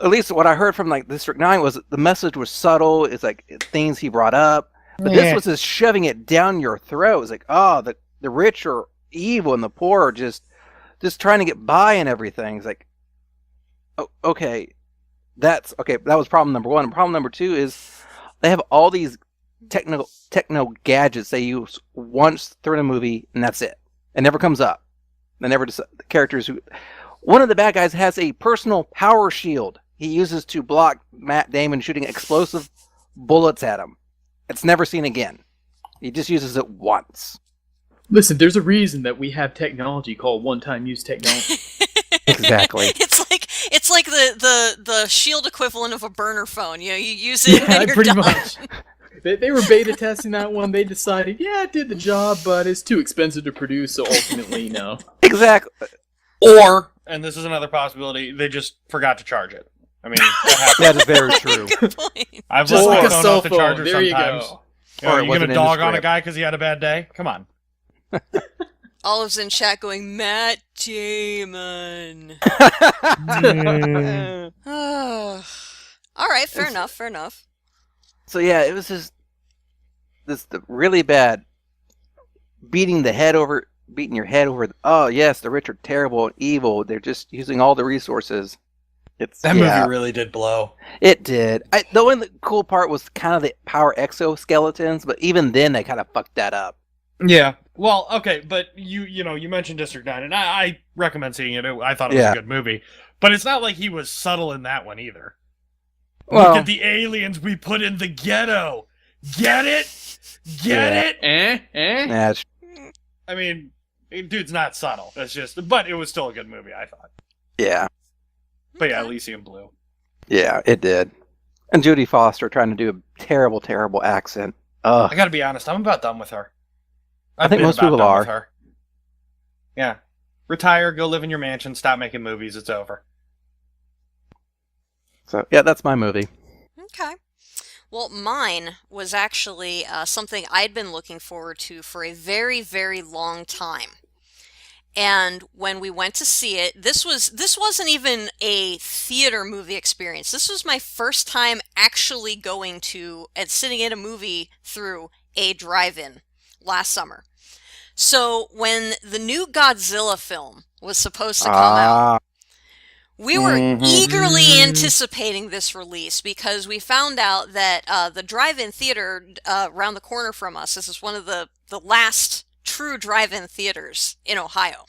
at least what I heard from like District 9 was the message was subtle. It's like things he brought up, but this was just shoving it down your throat. It's like, oh, the rich are evil and the poor are just trying to get by and everything. It's like, oh, okay. That's okay. That was problem number one. And problem number two is they have all these techno gadgets they use once through a movie, and that's it. It never comes up. They never the characters who. One of the bad guys has a personal power shield he uses to block Matt Damon shooting explosive bullets at him. It's never seen again. He just uses it once. Listen, there's a reason that we have technology called one-time use technology. Exactly. It's like the shield equivalent of a burner phone. You know, you use it and you're pretty done. much. They were beta testing that one. They decided, yeah, it did the job, but it's too expensive to produce, so ultimately, no. Exactly. Or, and this is another possibility, they just forgot to charge it. I mean, that is very true. Good point. I've Just left like my a phone cell off the phone. charger There you sometimes. go. You know, Or it are you wasn't gonna in the dog on a script. guy because he had a bad day? Come on. Olive's in chat going, Matt Damon. Oh. All right, fair enough. So yeah, it was just this really bad beating your head over. Oh yes, the rich are terrible and evil. They're just using all the resources. That movie really did blow. It did. The only cool part was kind of the power exoskeletons, but even then they kind of fucked that up. Yeah. Well, okay, but you mentioned District 9, and I recommend seeing it. I thought it was a good movie. But it's not like he was subtle in that one either. Well, look at the aliens we put in the ghetto. Get it? Get it? Yeah, I mean, dude's not subtle. It's just, but it was still a good movie, I thought. yeah, But yeah, Elysium Blue. yeah, it did. And Jodie Foster trying to do a terrible, terrible accent. I gotta be honest, I'm about done with her. I think been most about people done are. with her. Yeah. Retire, go live in your mansion, stop making movies, it's over. So yeah, that's my movie. Okay. Well, mine was actually something I'd been looking forward to for a very, very long time. And when we went to see it, this wasn't even a theater movie experience. This was my first time actually going to and sitting in a movie through a drive-in last summer. So when the new Godzilla film was supposed to come out, we were eagerly anticipating this release because we found out that the drive-in theater around the corner from us, this is one of the last true drive-in theaters in Ohio.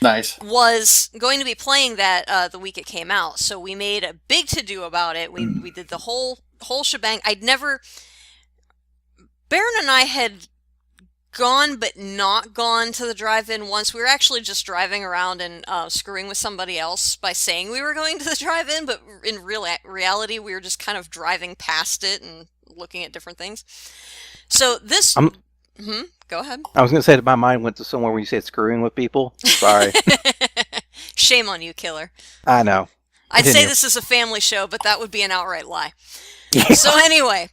Nice. Was going to be playing that the week it came out. So we made a big to-do about it. We did the whole shebang. Baron and I had gone but not gone to the drive-in once. We were actually just driving around and screwing with somebody else by saying we were going to the drive-in, but in reality we were just kind of driving past it and looking at different things. So this... Go ahead. I was going to say that my mind went to somewhere where you said screwing with people. Sorry. Shame on you, killer. I know. I'd say Continue. this is a family show, but that would be an outright lie. Yeah. So anyway,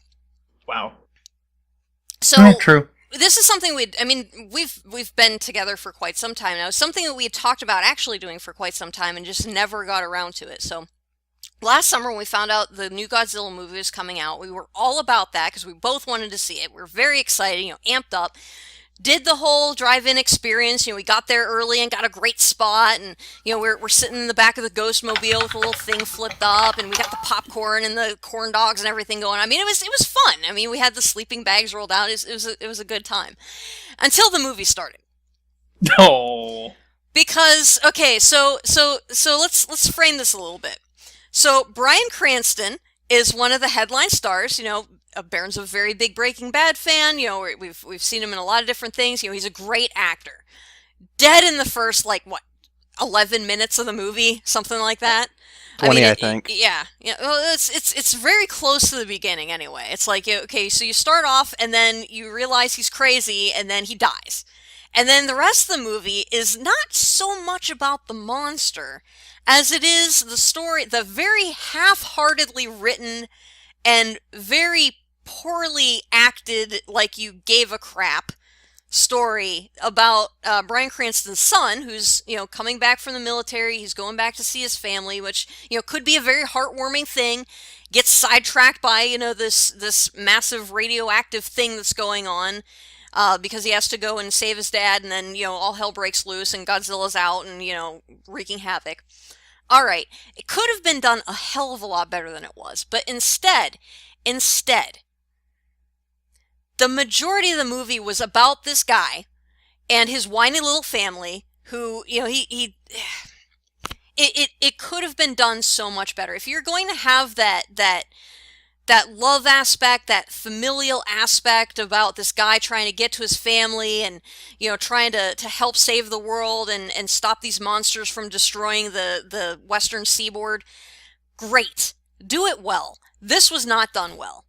Wow. so True. this is something we've been together for quite some time now. Something that we had talked about actually doing for quite some time and just never got around to it. So last summer when we found out the new Godzilla movie was coming out, we were all about that because we both wanted to see it. We were very excited, amped up. Did the whole drive-in experience. We got there early and got a great spot, and we're sitting in the back of the Ghost Mobile with a little thing flipped up, and we got the popcorn and the corn dogs and everything going. I mean, it was fun. I mean, we had the sleeping bags rolled out. It was a good time until the movie started. No. Because so let's frame this a little bit. So Bryan Cranston is one of the headline stars. Baron's a very big Breaking Bad fan. We've seen him in a lot of different things. He's a great actor. Dead in the first 11 minutes of the movie, something like that. 20, I think. Yeah. Well, it's very close to the beginning anyway. It's like, okay, so you start off and then you realize he's crazy and then he dies. And then the rest of the movie is not so much about the monster as it is the story, the very half-heartedly written and very poorly acted, like you gave a crap, story about Bryan Cranston's son, who's, coming back from the military. He's going back to see his family, which, could be a very heartwarming thing. Gets sidetracked by, this massive radioactive thing that's going on, because he has to go and save his dad, and then, all hell breaks loose, and Godzilla's out and, wreaking havoc. All right, it could have been done a hell of a lot better than it was, but instead, the majority of the movie was about this guy and his whiny little family who, it could have been done so much better. If you're going to have that love aspect, that familial aspect about this guy trying to get to his family and, trying to help save the world and stop these monsters from destroying the western seaboard, great. Do it well. This was not done well.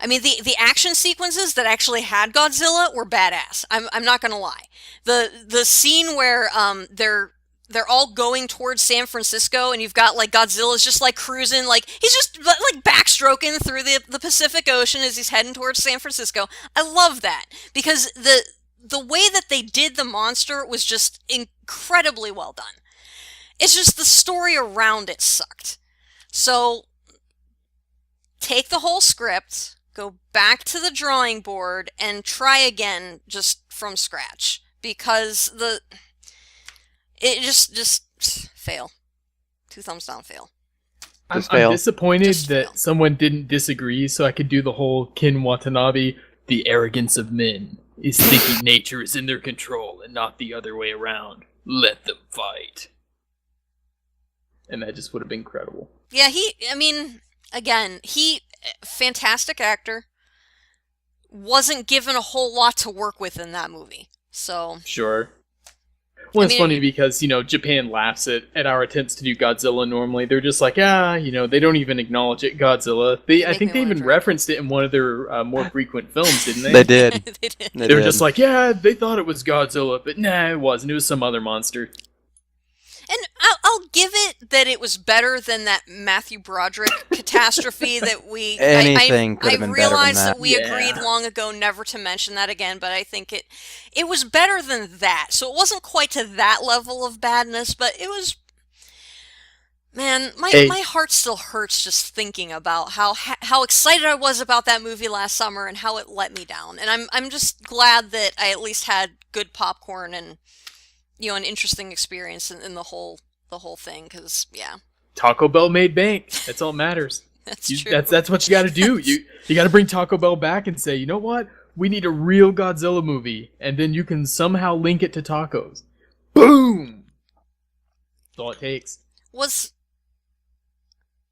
I mean, the action sequences that actually had Godzilla were badass. I'm not gonna lie. The scene where they're all going towards San Francisco, and you've got like Godzilla's just like cruising, like he's just like backstroking through the Pacific Ocean as he's heading towards San Francisco. I love that because the way that they did the monster was just incredibly well done. It's just the story around it sucked. So take the whole script, go back to the drawing board, and try again just from scratch, because it just fail. 2 thumbs down, fail. I'm fail. disappointed Just that fail. someone didn't disagree, so I could do the whole Ken Watanabe, the arrogance of men is thinking nature is in their control and not the other way around. Let them fight. And that just would have been incredible. Yeah, again, fantastic actor, wasn't given a whole lot to work with in that movie. So, Sure. Well, it's mean, funny because, Japan laughs at our attempts to do Godzilla normally. They're just like, they don't even acknowledge it, Godzilla. I think they even referenced it in one of their more frequent films, didn't they? They did. they did. They were just like, yeah, they thought it was Godzilla, but nah, it wasn't. It was some other monster. And I'll give it that it was better than that Matthew Broderick catastrophe that we. Anything could have I been better than realized that. we agreed long ago never to mention that again, but I think it was better than that. So it wasn't quite to that level of badness, but it was. Man, my heart still hurts just thinking about how excited I was about that movie last summer and how it let me down. And I'm just glad that I at least had good popcorn and, an interesting experience in the whole thing, because Taco Bell made bank. That's all that matters. That's true. That's what you got to do. You got to bring Taco Bell back and say, you know what? We need a real Godzilla movie, and then you can somehow link it to tacos. Boom. That's all it takes.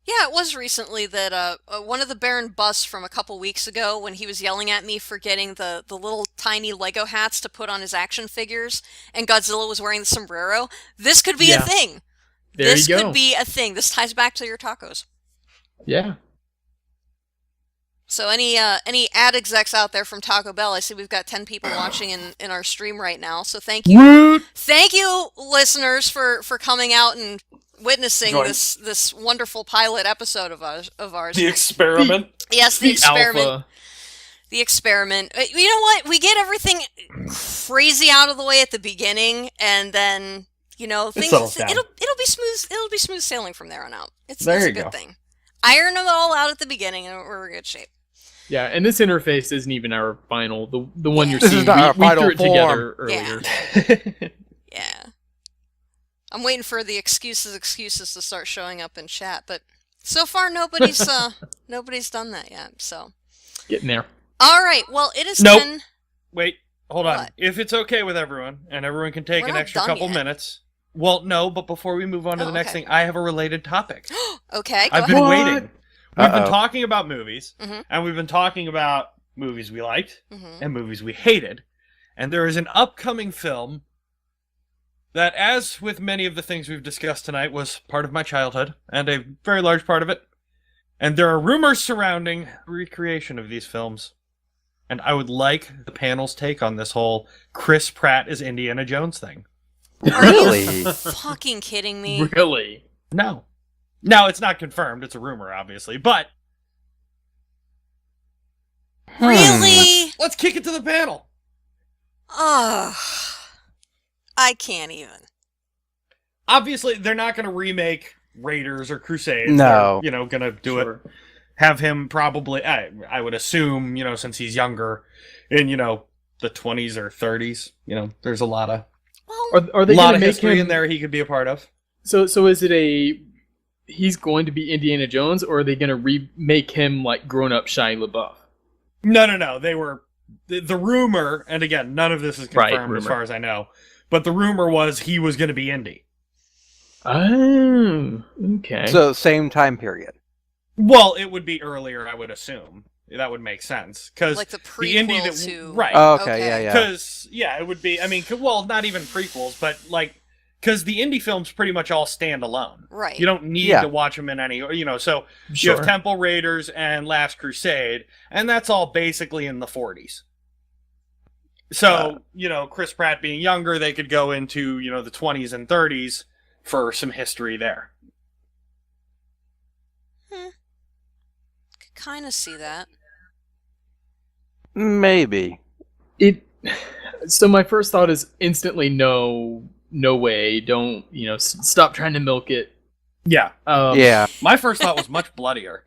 It was recently that one of the Baron busts from a couple weeks ago, when he was yelling at me for getting the little tiny Lego hats to put on his action figures, and Godzilla was wearing the sombrero. This could be a thing. This could be a thing. This ties back to your tacos. Yeah. So any ad execs out there from Taco Bell, I see we've got 10 people watching in our stream right now. So thank you. Woot! Thank you, listeners, for coming out and witnessing this wonderful pilot episode of ours. The experiment. Yes, the experiment. Alpha. The experiment. You know what? We get everything crazy out of the way at the beginning, and then things. settles down. It'll be smooth. It'll be smooth sailing from there on out. It's There a you good go. thing. Iron them all out at the beginning, and we're in good shape. Yeah, and this interface isn't even our final. The one you're This is seeing. not our We final threw it together form. earlier. Yeah. I'm waiting for the excuses to start showing up in chat, but so far nobody's done that yet. So, Getting there. all right. Well, it is Nope. 10. Wait, hold on. What? If it's okay with everyone, and everyone can take We're an not extra done couple yet. minutes. Well, no, but before we move on to Oh, the next okay. thing, I have a related topic. Okay. Go I've ahead. been What? waiting. We've been Uh-oh. talking about movies, Mhm. and we've been talking about movies we liked Mhm. and movies we hated. And there is an upcoming film that, as with many of the things we've discussed tonight, was part of my childhood, and a very large part of it. And there are rumors surrounding recreation of these films. And I would like the panel's take on this whole Chris Pratt as Indiana Jones thing. Are Really? you fucking kidding me? Really? No. No, it's not confirmed. It's a rumor, obviously. But Really? let's kick it to the panel. Ugh. I can't even. Obviously, they're not going to remake Raiders or Crusades. No. They're, going to do it. Have him probably, I would assume, since he's younger, in, the 20s or 30s. There's a lot of Well, Are they lot going of to make history him in there he could be a part of. So is it he's going to be Indiana Jones, or are they going to remake him like grown up Shia LaBeouf? No. They were the rumor, and again, none of this is confirmed as rumor. far as I know. But the rumor was he was going to be Indy. Oh, okay. So same time period. Well, it would be earlier, I would assume. That would make sense because like the Indy prequel that to... right. Oh, okay, yeah. Because it would be. I mean, well, not even prequels, but like because the indie films pretty much all stand alone. Right. You don't need to watch them in any. So you have Temple Raiders and Last Crusade, and that's all basically in the 40s. So Chris Pratt being younger, they could go into the 20s and 30s for some history there. Could kind of see that. Maybe. So my first thought is instantly no way. Don't stop trying to milk it. Yeah. Yeah. My first thought was much bloodier.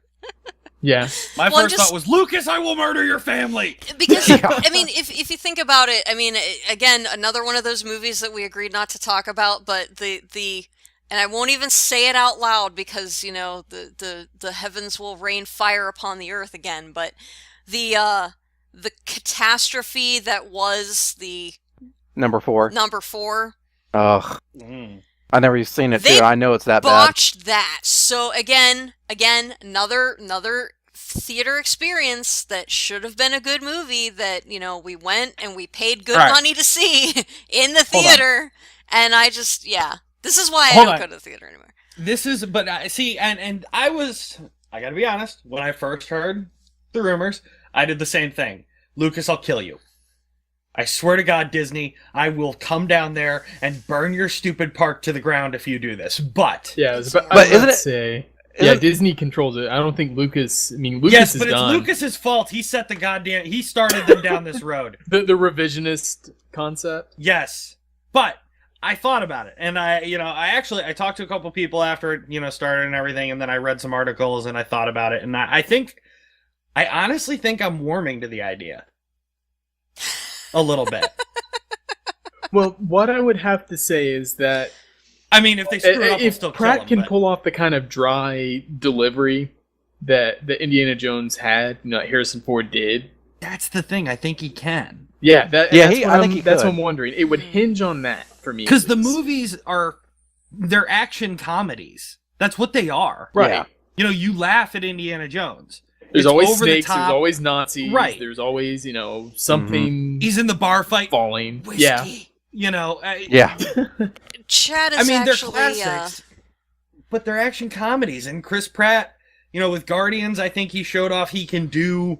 Yeah. My first thought was, Lucas, I will murder your family! Because, I mean, if you think about it, I mean, again, another one of those movies that we agreed not to talk about, but the and I won't even say it out loud because, the heavens will rain fire upon the earth again, but the catastrophe that was the... Number 4. Number 4. Ugh. Mm. I've never seen it, They too. I know it's that bad. Botched that. So again, another theater experience that should have been a good movie that, we went and we paid good money to see in the theater. And I just, this is why I don't go to the theater anymore. This is, but see, and I gotta be honest, when I first heard the rumors, I did the same thing. Lucas, I'll kill you. I swear to God, Disney, I will come down there and burn your stupid park to the ground if you do this. But isn't it? Disney controls it. I don't think Lucas. I mean, Lucas yes, is but it's done. Lucas's fault. He set he started them down this road. The revisionist concept. Yes, but I thought about it, and I talked to a couple people after it started and everything, and then I read some articles and I thought about it, and I honestly think I'm warming to the idea. A little bit. Well, what I would have to say is that I mean, if they screw it up, if still Pratt kill him, can pull off the kind of dry delivery that Indiana Jones had, Harrison Ford did. That's the thing. I think he can. Yeah, I think he that's could. what I'm wondering. It would hinge on that for me. Because the movies they're action comedies. That's what they are. Right. Yeah. You laugh at Indiana Jones. There's It's always over the snakes. There's top. always Nazis. Right. There's always something He's in the bar fight. falling. Whiskey. Yeah. Yeah. Chad is I mean, they're actually... classics, but they're action comedies. And Chris Pratt, with Guardians, I think he showed off he can do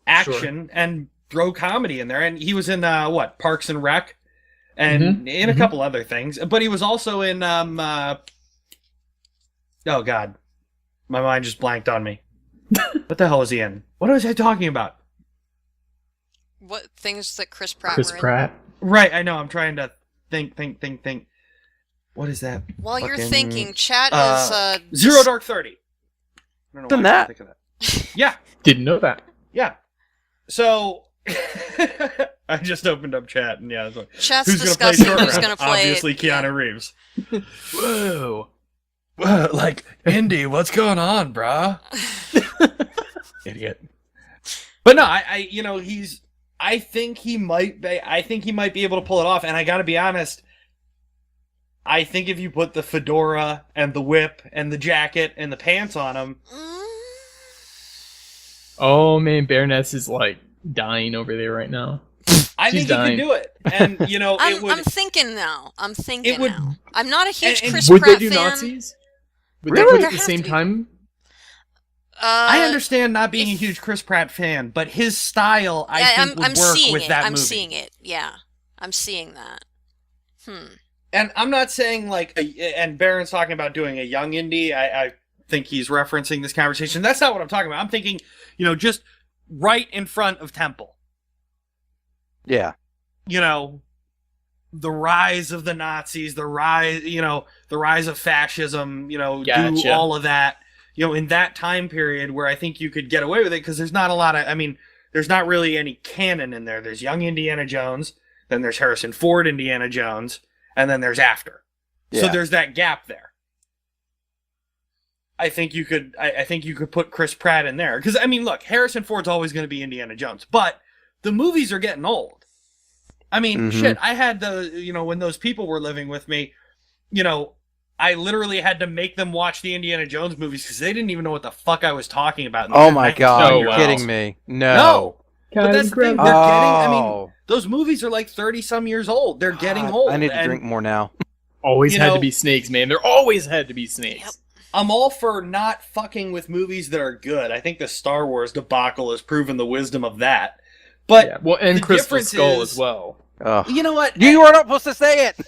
action and throw comedy in there. And he was in, Parks and Rec, and in a couple other things. But he was also in, oh, God. My mind just blanked on me. What the hell is he in? What was I talking about? What things that Chris Pratt Chris were in? Pratt. Right, I know. I'm trying to think. What is that? While you're Fucking- thinking, Chat is... Zero Dark 30. I don't know Done why I that. can't think of that. Yeah, Didn't know that. yeah. So, I just opened up chat, and yeah, so, Chat's who's gonna play discussing short who's round? going to play... Obviously, Keanu Reeves. Whoa. Like, Indy, what's going on, brah? Idiot. But no, I think he might be able to pull it off, and I gotta be honest, I think if you put the fedora and the whip and the jacket and the pants on him... Oh man, Baroness is like dying over there right now. I think he can do it. And, I'm thinking now. I'm thinking would- now. I'm not a huge and Chris Would Pratt they do fan. Nazis? Would Really? they put it There at the has same to be. time? I understand not being a huge Chris Pratt fan, but his style, I think, would work with that movie. I'm seeing it. Yeah, I'm seeing that. And I'm not saying like, and Baron's talking about doing a young indie. I think he's referencing this conversation. That's not what I'm talking about. I'm thinking, just right in front of Temple. Yeah. The rise of the Nazis, the rise of fascism, Gotcha. do all of that, in that time period where I think you could get away with it because there's not a lot of, there's not really any canon in there. There's young Indiana Jones, then there's Harrison Ford Indiana Jones, and then there's after. Yeah. So there's that gap there. I think you could put Chris Pratt in there because look, Harrison Ford's always going to be Indiana Jones, but the movies are getting old. Shit, I had when those people were living with me, I literally had to make them watch the Indiana Jones movies because they didn't even know what the fuck I was talking about. Oh my god, you're wow. kidding me. No. But that's the thing, they're getting, those movies are like 30-some years old. They're getting old. I need to drink more now. Always had to be snakes, man. There always had to be snakes. Yep. I'm all for not fucking with movies that are good. I think the Star Wars debacle has proven the wisdom of that. But and the Crystal difference Skull is, as well. You know what? You were not supposed to say it.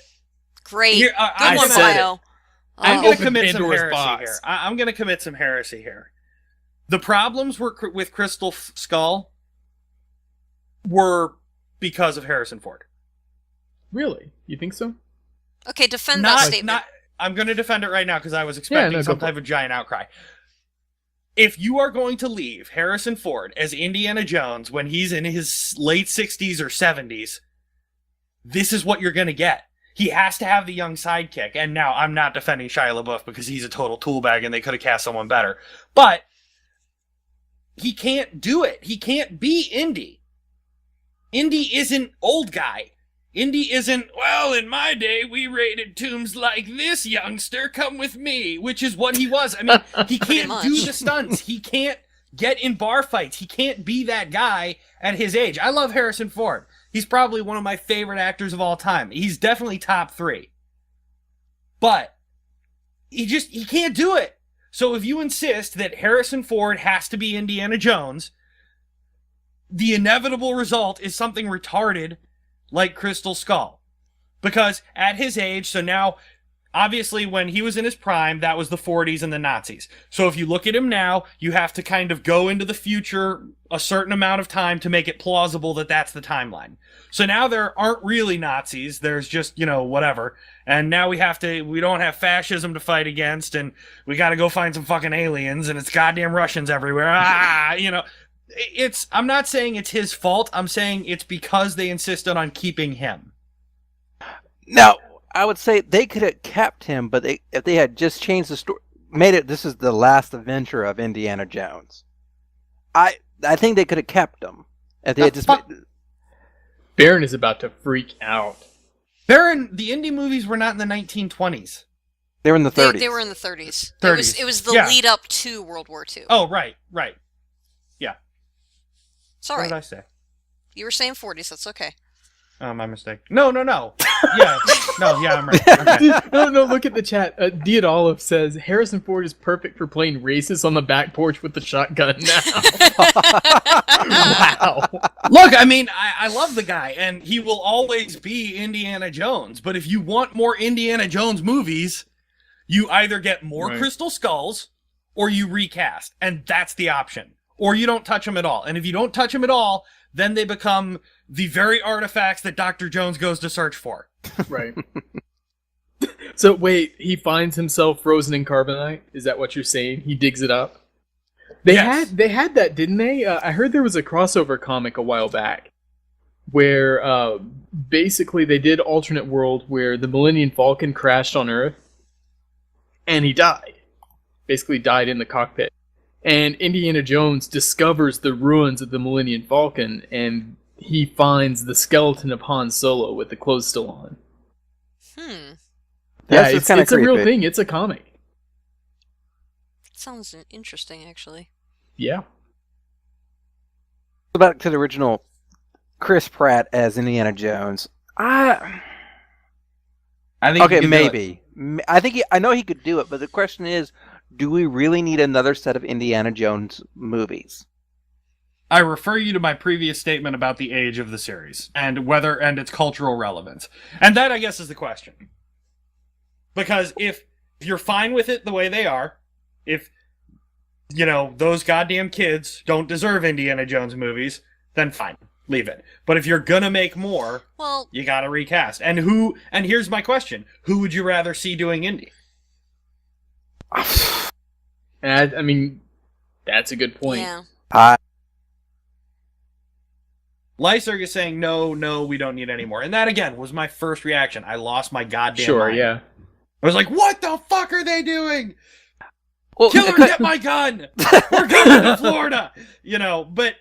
Great. Here, Good one, said it. Bio. I'm Oh. going to Open commit some Pandora's heresy box. here. I'm going to commit some heresy here. The problems with Crystal Skull were because of Harrison Ford. Really? You think so? Okay, defend that statement. I'm going to defend it right now because I was expecting some type of giant outcry. If you are going to leave Harrison Ford as Indiana Jones when he's in his late 60s or 70s, this is what you're going to get. He has to have the young sidekick. And now I'm not defending Shia LaBeouf because he's a total tool bag and they could have cast someone better. But he can't do it. He can't be Indy. Indy isn't old guy. Indy isn't, well, in my day, we raided tombs like this, youngster, come with me, which is what he was. He can't do the stunts. He can't get in bar fights. He can't be that guy at his age. I love Harrison Ford. He's probably one of my favorite actors of all time. He's definitely top 3. But he can't do it. So if you insist that Harrison Ford has to be Indiana Jones, the inevitable result is something retarded like Crystal Skull. Because at his age, so now, obviously when he was in his prime, that was the 40s and the Nazis. So if you look at him now, you have to kind of go into the future a certain amount of time to make it plausible that that's the timeline. So now there aren't really Nazis, there's just, whatever. And now we don't have fascism to fight against, and we gotta go find some fucking aliens, and it's goddamn Russians everywhere. I'm not saying it's his fault. I'm saying it's because they insisted on keeping him. Now, I would say they could have kept him, but if they had just changed the story, made it this is the last adventure of Indiana Jones. I think they could have kept him. If they had just Baron is about to freak out. Baron, the indie movies were not in the 1920s. They were in the 30s. They were in the 30s. 30s. It was the lead up to World War II. Oh, right. Yeah. It's all What right. did I say? You were saying 40s. That's okay. Oh, my mistake. No. Yeah. No, yeah, I'm right. Okay. No, look at the chat. Diadolov says, Harrison Ford is perfect for playing racist on the back porch with the shotgun now. Wow. Look, I love the guy, and he will always be Indiana Jones. But if you want more Indiana Jones movies, you either get more Crystal Skulls, or you recast. And that's the option. Or you don't touch them at all. And if you don't touch them at all, then they become the very artifacts that Dr. Jones goes to search for. Right. So wait, he finds himself frozen in carbonite? Is that what you're saying? He digs it up? They had that, didn't they? I heard there was a crossover comic a while back where basically they did alternate world where the Millennium Falcon crashed on Earth and he died. Basically died in the cockpit. And Indiana Jones discovers the ruins of the Millennium Falcon, and he finds the skeleton of Han Solo with the clothes still on. Yeah, it's a real thing. It's a comic. Sounds interesting, actually. Yeah. Back to the original Chris Pratt as Indiana Jones. I think maybe. I know he could do it, but the question is, do we really need another set of Indiana Jones movies? I refer you to my previous statement about the age of the series and its cultural relevance. And that, I guess, is the question. Because if you're fine with it the way they are, if, those goddamn kids don't deserve Indiana Jones movies, then fine, leave it. But if you're gonna make more, well, you gotta recast. And here's my question, who would you rather see doing Indy? And I mean, that's a good point. Yeah. Lyserg is saying, no, we don't need any more. And that, again, was my first reaction. I lost my goddamn mind. Yeah. I was like, what the fuck are they doing? Well, Killer, get my gun! We're going to Florida! But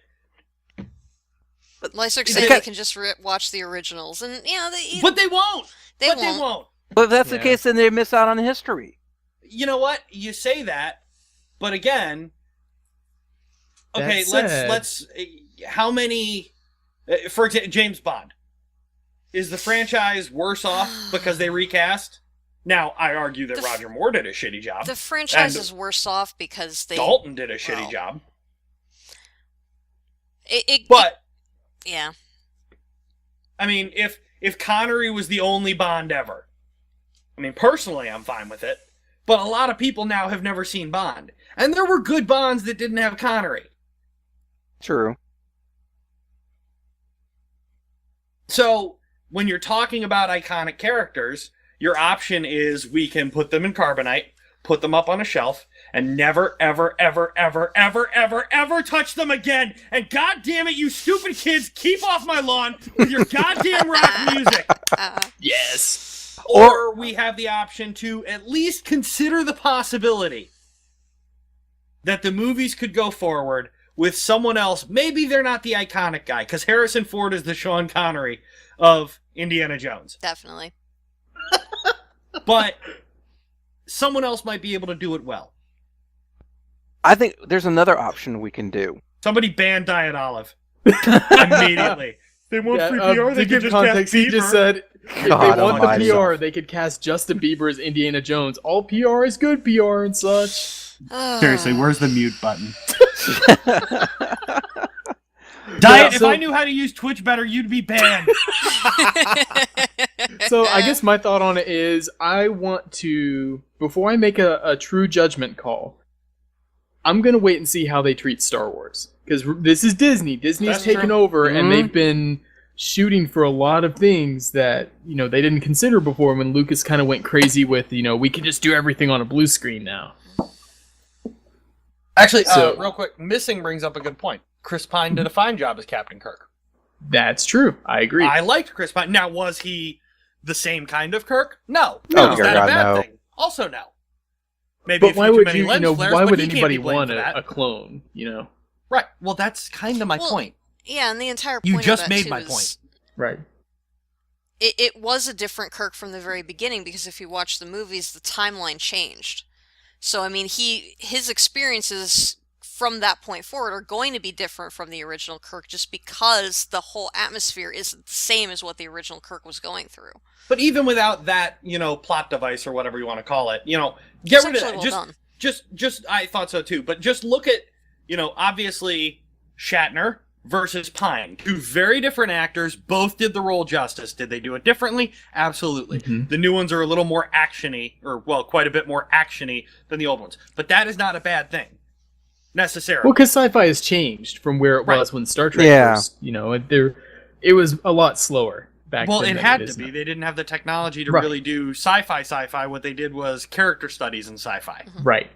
Lyserg said they can just watch the originals. And, But they won't! They won't. But if that's the case, then they miss out on history. You know what? You say that, but again... Okay, let's... How many... For example, James Bond. Is the franchise worse off because they recast? Now, I argue that Roger Moore did a shitty job. The franchise is worse off because Dalton did a shitty job. Yeah. I mean, if Connery was the only Bond ever, I mean, personally, I'm fine with it. But a lot of people now have never seen Bond. And there were good Bonds that didn't have Connery. True. So, when you're talking about iconic characters, your option is we can put them in carbonite, put them up on a shelf, and never, ever, ever, ever, ever, ever, ever touch them again. And god damn it, you stupid kids, keep off my lawn with your goddamn rock music. Yes. Or we have the option to at least consider the possibility that the movies could go forward with someone else. Maybe they're not the iconic guy, because Harrison Ford is the Sean Connery of Indiana Jones. Definitely. But someone else might be able to do it well. I think there's another option we can do. Somebody ban Diet Olive immediately. They want free PR, they can just cast Bieber. He just said if they want the PR, they could cast Justin Bieber as Indiana Jones. All PR is good PR and such. Seriously, where's the mute button? Diet, if I knew how to use Twitch better, you'd be banned. So I guess my thought on it is I want to, before I make a true judgment call, I'm going to wait and see how they treat Star Wars. Because this is Disney. Disney's taken over, and they've been shooting for a lot of things that, they didn't consider before when Lucas kind of went crazy with, we can just do everything on a blue screen now. Actually, real quick, Missing brings up a good point. Chris Pine did a fine job as Captain Kirk. That's true. I agree. I liked Chris Pine. Now, was he the same kind of Kirk? No. Oh, Is that a bad thing? Also, no. Maybe but why would why would anybody want a clone, Right. Well, that's kind of my point. Yeah, and the entire point you of just that made too my is, point. Right. It was a different Kirk from the very beginning because if you watch the movies, the timeline changed. So, I mean, his experiences from that point forward are going to be different from the original Kirk just because the whole atmosphere isn't the same as what the original Kirk was going through. But even without that, plot device or whatever you want to call it, get rid of it. Well just I thought so too. But just look at, obviously Shatner versus Pine. Two very different actors, both did the role justice. Did they do it differently? Absolutely. Mm-hmm. The new ones are a little more actiony, or quite a bit more actiony than the old ones. But that is not a bad thing. Necessarily. Well, because sci-fi has changed from where it was when Star Trek was, it was a lot slower back then. Well, it had to be. They didn't have the technology to really do sci-fi. What they did was character studies in sci-fi. Mm-hmm. Right.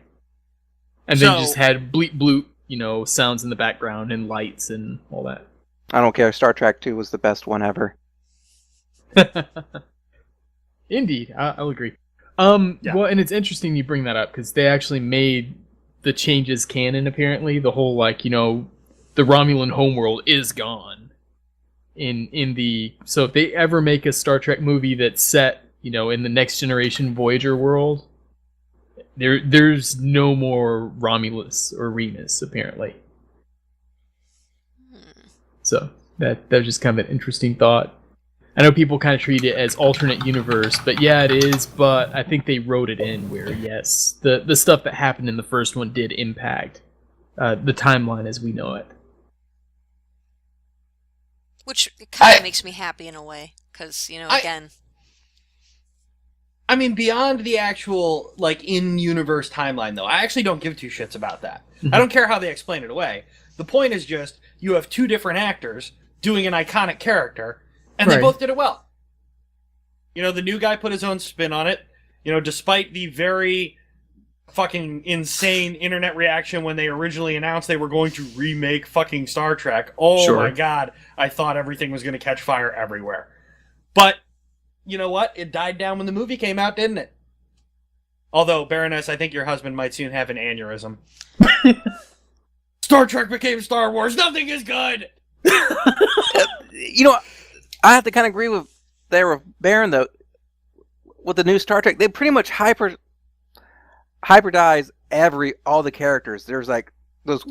And then you just had bleep bloop, sounds in the background and lights and all that. I don't care. Star Trek 2 was the best one ever. Indeed. I'll agree. Well, and it's interesting you bring that up because they actually made the changes canon, apparently. The whole, the Romulan homeworld is gone. So if they ever make a Star Trek movie that's set, in the Next Generation Voyager world, there's no more Romulus or Remus, apparently. So that's just kind of an interesting thought. I know people kind of treat it as alternate universe, but yeah, it is. But I think they wrote it in where yes, the stuff that happened in the first one did impact the timeline as we know it. Which kind of makes me happy in a way, because again. I mean, beyond the actual in-universe timeline, though, I actually don't give two shits about that. I don't care how they explain it away. The point is just you have two different actors doing an iconic character, and they both did it well. The new guy put his own spin on it. Despite the very fucking insane internet reaction when they originally announced they were going to remake fucking Star Trek. Oh my god, I thought everything was going to catch fire everywhere. But you know what? It died down when the movie came out, didn't it? Although, Baroness, I think your husband might soon have an aneurysm. Star Trek became Star Wars. Nothing is good. I have to kind of agree with Baron though. With the new Star Trek, they pretty much hybridize all the characters. There's those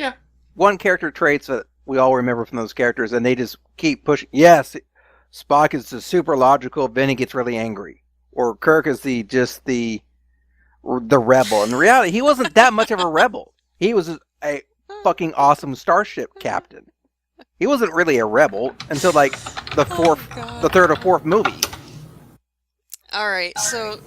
one character traits that we all remember from those characters, and they just keep pushing. Yes, Spock is the super logical, then he gets really angry. Or Kirk is the rebel. In reality, he wasn't that much of a rebel. He was a fucking awesome starship captain. He wasn't really a rebel until the third or fourth movie. All right, so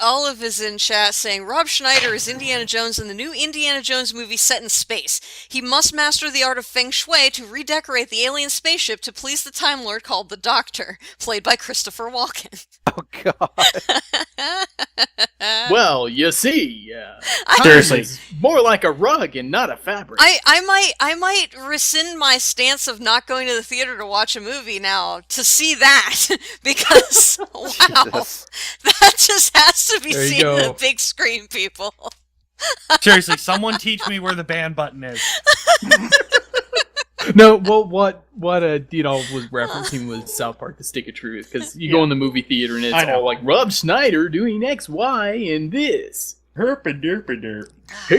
Olive is in chat saying, Rob Schneider is Indiana Jones in the new Indiana Jones movie set in space. He must master the art of feng shui to redecorate the alien spaceship to please the Time Lord called the Doctor, played by Christopher Walken. Oh, God. Well, you see, Seriously, it's more like a rug and not a fabric. I might rescind my stance of not going to the theater to watch a movie now to see that, because, wow, that just has to be seen on the big screen, people. Seriously, someone teach me where the ban button is. No, well, what was referencing was South Park: The Stick of Truth, because you go in the movie theater and it's all like Rob Schneider doing X, Y, and this. Herpa-derpa-derp.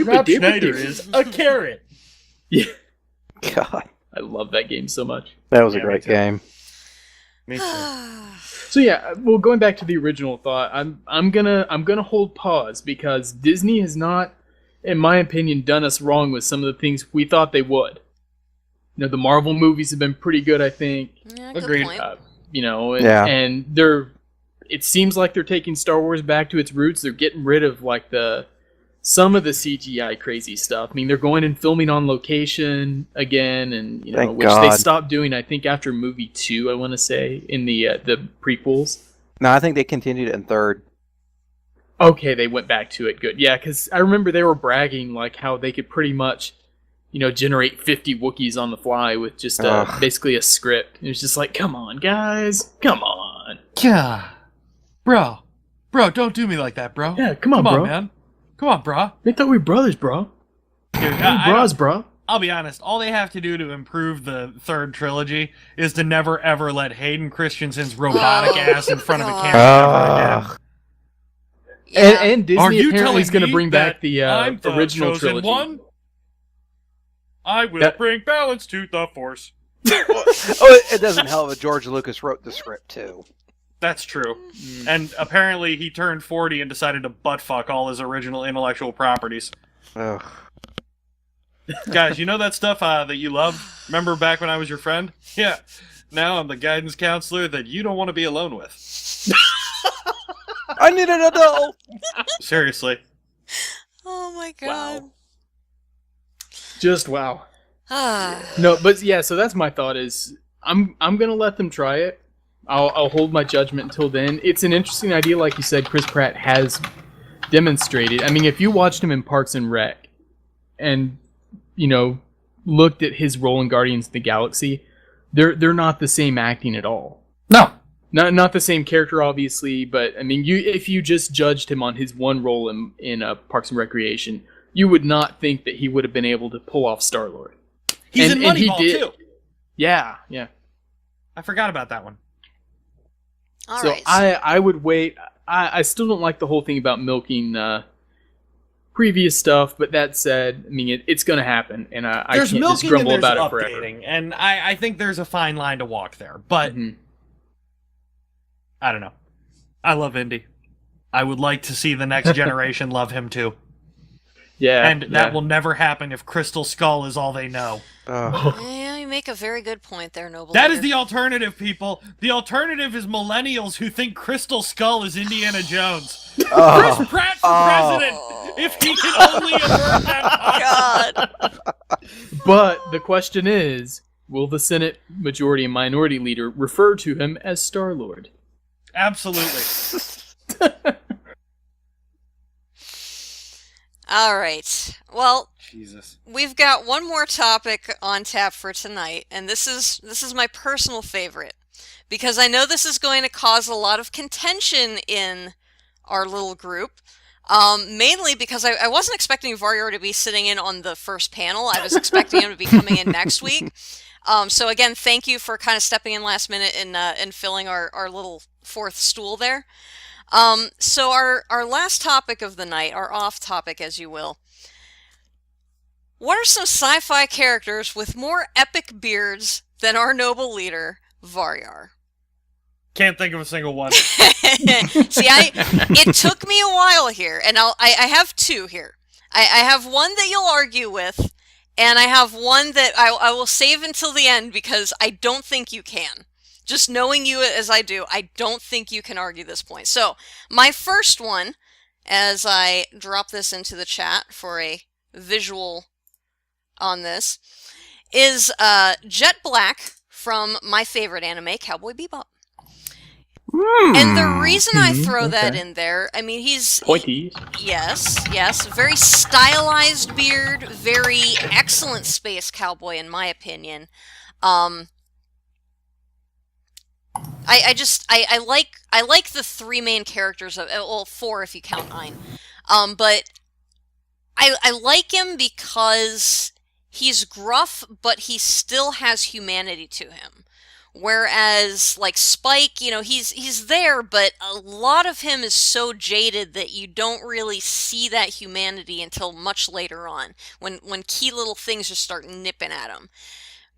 Rob Schneider is a carrot. Yeah, God, I love that game so much. that was a great game. Me too. So yeah, well, going back to the original thought, I'm gonna hold pause because Disney has not, in my opinion, done us wrong with some of the things we thought they would. The Marvel movies have been pretty good, I think. Yeah, Agreed. And it seems like they're taking Star Wars back to its roots. They're getting rid of some of the CGI crazy stuff. I mean, they're going and filming on location again, and which they stopped doing, I think, after movie 2. I want to say in the prequels. No, I think they continued it in third. Okay, they went back to it. Good, yeah, because I remember they were bragging how they could pretty much, generate 50 Wookiees on the fly with just basically a script. It was just like, come on, guys, come on. Yeah, bro, don't do me like that, bro. Yeah, come on, bro. Man. Come on, bro. They thought we were brothers, bro. Dude, bro. I'll be honest, all they have to do to improve the third trilogy is to never ever let Hayden Christensen's robotic ass in front of a camera ever again. Yeah. And Disney apparently is going to bring back the I'm the original chosen trilogy. one? I will bring balance to the Force. It doesn't help that George Lucas wrote the script too. That's true. And apparently he turned 40 and decided to buttfuck all his original intellectual properties. Ugh. Guys, you know that stuff that you loved? Remember back when I was your friend? Yeah. Now I'm the guidance counselor that you don't want to be alone with. I need an adult! Seriously. Oh my god. Wow. Just wow. Ah. No, but yeah, so that's my thought is I'm gonna let them try it. I'll hold my judgment until then. It's an interesting idea, like you said, Chris Pratt has demonstrated. I mean, if you watched him in Parks and Rec and, looked at his role in Guardians of the Galaxy, they're not the same acting at all. No. Not the same character, obviously, but I mean, if you just judged him on his one role in Parks and Recreation, you would not think that he would have been able to pull off Star-Lord. He's in Moneyball, too. Yeah. I forgot about that one. All so right. I would wait. I still don't like the whole thing about milking previous stuff, but that said, I mean, it's going to happen, and I can't just grumble about it forever. And I think there's a fine line to walk there, but... I don't know. I love Indy. I would like to see the next generation love him too. Yeah. And that will never happen if Crystal Skull is all they know. Yeah, you make a very good point there, Noble. That is the alternative, people. The alternative is millennials who think Crystal Skull is Indiana Jones. Chris Pratt for president, if he can only avert that God. But the question is, will the Senate Majority and Minority Leader refer to him as Star-Lord? Absolutely. All right. Well, Jesus. we've got one more topic on tap for tonight, and this is my personal favorite because I know this is going to cause a lot of contention in our little group. Mainly because I wasn't expecting Varyar to be sitting in on the first panel. I was expecting him to be coming in next week. So again, thank you for kind of stepping in last minute and filling our little fourth stool there. So our last topic of the night, our off topic, as you will. What are some sci-fi characters with more epic beards than our noble leader, Varyar? Can't think of a single one. See, it took me a while here, and I have two here. I have one that you'll argue with, and I have one that I will save until the end because I don't think you can. Just knowing you as I do, I don't think you can argue this point. So, my first one, as I drop this into the chat for a visual on this, is Jet Black from my favorite anime, Cowboy Bebop. And the reason I throw that in there, I mean, he's... Pointy. Yes. Very stylized beard, very excellent space cowboy, in my opinion. I like the three main characters of, well, four if you count Nine. But I like him because he's gruff, but he still has humanity to him. Whereas, like Spike, you know, he's there, but a lot of him is so jaded that you don't really see that humanity until much later on, when key little things just start nipping at him.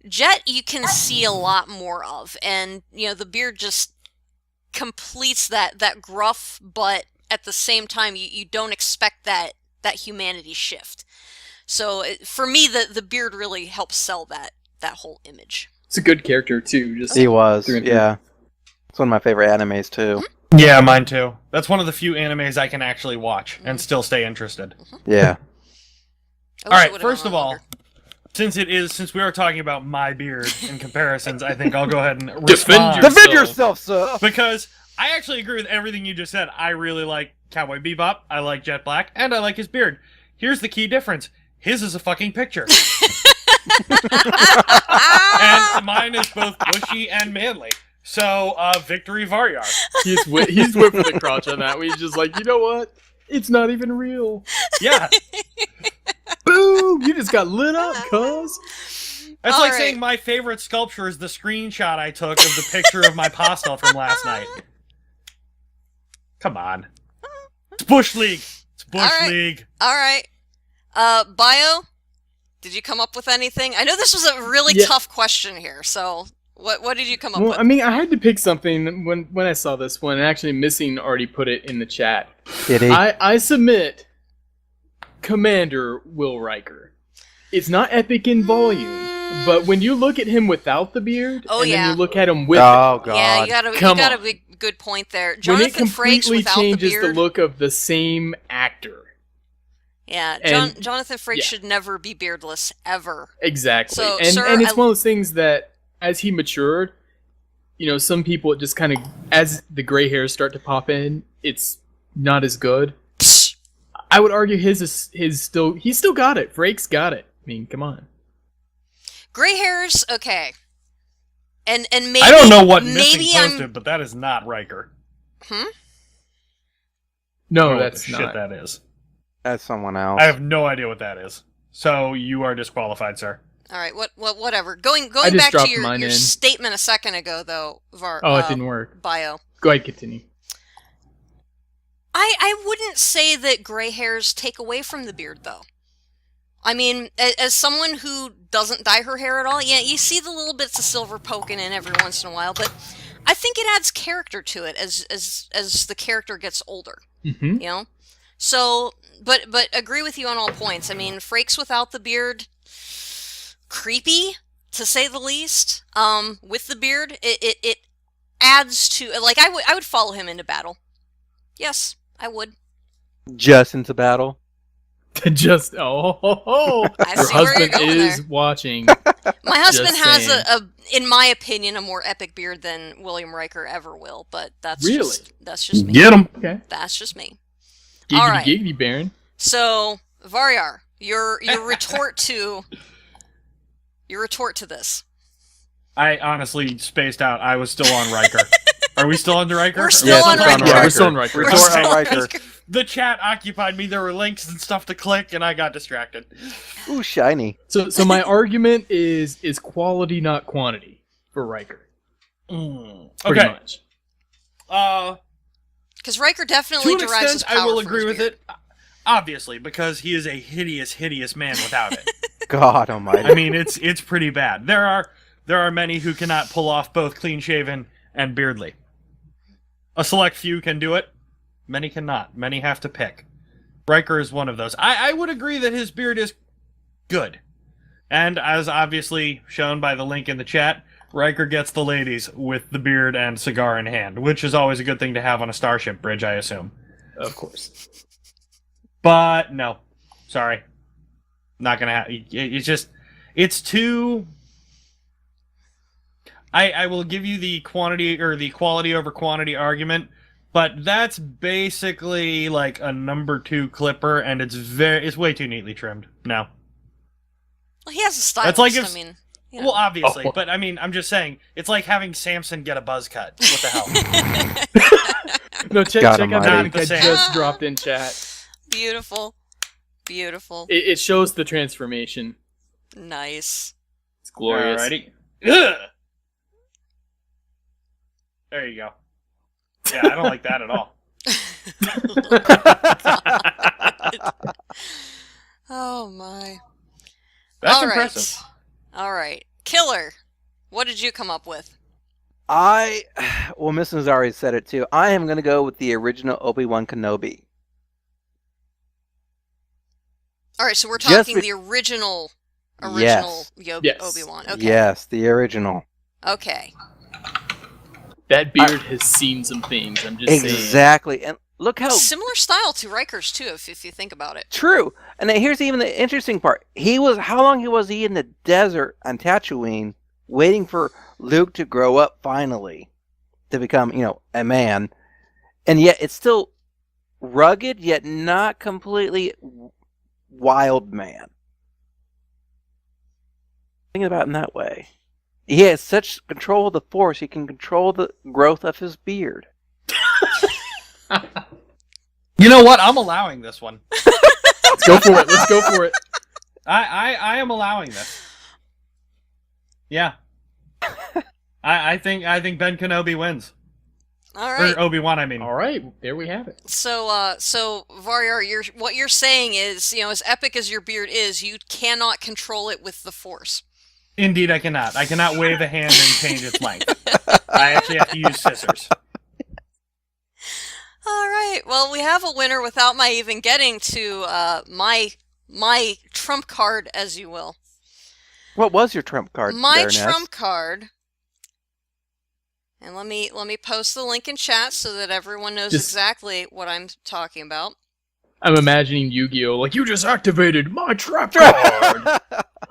Jet, you can see a lot more of, and, you know, the beard just completes that gruff, but at the same time, you don't expect that humanity shift. So, for me, the beard really helps sell that whole image. It's a good character, too. Just He was, through and through. yeah. It's one of my favorite animes, too. Yeah, mine too. That's one of the few animes I can actually watch and still stay interested. Yeah. I All wish it right, would've first gone of on all, longer. since we are talking about my beard in comparisons, I think I'll go ahead and Defend respond. yourself. Defend yourself, sir! Because I actually agree with everything you just said. I really like Cowboy Bebop, I like Jet Black, and I like his beard. Here's the key difference. His is a fucking picture. And mine is both bushy and manly. So, victory Varyar. He's whipping the crotch on that. He's just like, you know what? It's not even real. Yeah. Boom! You just got lit up, cuz. That's All like right. saying my favorite sculpture is the screenshot I took of the picture of my pasta from last night. Come on. It's Bush League. It's Bush All right. League. All right. Bio, did you come up with anything? I know this was a really Yeah. tough question here, so what did you come up Well, with? I mean, I had to pick something when I saw this one. Actually, Missing already put it in the chat. Did he? I submit Commander Will Riker. It's not epic in volume, but when you look at him without the beard, Oh, and yeah. then you look at him with Oh, God. Yeah, you got Come a on. big good point there. it, when it Jonathan Frakes completely without the changes the beard. look of the same actor. Yeah, and- Jonathan Frakes yeah. should never be beardless ever. Exactly. So, and sir, it's I- one of those things that as he matured, you know, some people it just kind of as the gray hairs start to pop in, it's not as good. I would argue his still he's still got it. Frakes got it. I mean, come on. Gray hairs, okay. And maybe I don't know what maybe Missing I'm posted, but that is not Riker. No, I don't know that's what the not. shit that is. That's someone else. I have no idea what that is. So you are disqualified, sir. all right. Whatever. Going I just back to dropped your mine in. statement a second ago, though, Oh, it didn't work. Bio. Go ahead, continue. I wouldn't say that gray hairs take away from the beard, though. I mean, as someone who doesn't dye her hair at all, yeah, you see the little bits of silver poking in every once in a while, but I think it adds character to it as the character gets older. Mm-hmm. You know, so but agree with you on all points. I mean, Frakes without the beard, creepy to say the least. With the beard, it adds to, like, I would follow him into battle. Yes, I would. Just into battle. I Your see where you're husband going is there. watching. My husband Just has saying. in my opinion, a more epic beard than William Riker ever will. But that's Really? that's just me. Get him. Okay. That's just me. Giggity All right. giggity, Baron. So Varyar, your retort to this. I honestly spaced out. I was still on Riker. Are we still on Riker? We're Are we still on Riker. Yeah, we're still on Riker. We're We're still still on on Riker. Riker. The chat occupied me. There were links and stuff to click, and I got distracted. Ooh, shiny. So my argument is quality, not quantity, for Riker. Pretty Okay. much. Because Riker To definitely an derives his extent, power I will from agree his with beard. it. Obviously, because he is a hideous, hideous man without it. God almighty. I mean, it's pretty bad. There are many who cannot pull off both clean shaven and beardly. A select few can do it. Many cannot. Many have to pick. Riker is one of those. I would agree that his beard is good. And as obviously shown by the link in the chat, Riker gets the ladies with the beard and cigar in hand, which is always a good thing to have on a starship bridge, I assume. Of course. But no. Sorry. Not gonna happen. It's too... I will give you the quantity or the quality over quantity argument, but that's basically like a number 2 clipper, and it's way too neatly trimmed. No. Well, he has a stylist. That's like if- I mean, you know. Well, obviously, Oh. but I mean, I'm just saying, it's like having Samson get a buzz cut. What the hell? No, check God out the almighty. link I Not the same. just dropped in chat. Beautiful, beautiful, It shows the transformation. nice. It's glorious. Alrighty. Ugh! There you go. Yeah, I don't like that at all. Oh my. That's All right. impressive. All right. Killer, what did you come up with? Well, Mrs. already said it too. I am going to go with the original Obi-Wan Kenobi. All right, so we're Just talking be- the original Yes. Yes. Obi-Wan. Okay. Yes, the original. Okay. That beard has seen some things. I'm just saying. Exactly. And look how Similar style to Riker's too, if you think about it. true. And then here's even the interesting part. How long was he in the desert on Tatooine waiting for Luke to grow up finally to become, a man. And yet it's still rugged, yet not completely wild man. Think about it in that way. He has such control of the Force, he can control the growth of his beard. You know what? I'm allowing this one. Let's go for it. Let's go for it. I am allowing this. Yeah. I think Ben Kenobi wins. All right. Or Obi-Wan, I mean. All right, there we have it. So Varyar, what you're saying is, as epic as your beard is, you cannot control it with the Force. Indeed, I cannot. I cannot wave a hand and change its length. I actually have to use scissors. All right. Well, we have a winner without my even getting to my trump card, as you will. What was your trump card, My Baroness? trump card. And let me post the link in chat so that everyone knows Just- exactly what I'm talking about. I'm imagining Yu-Gi-Oh! Like, you just activated my trap card!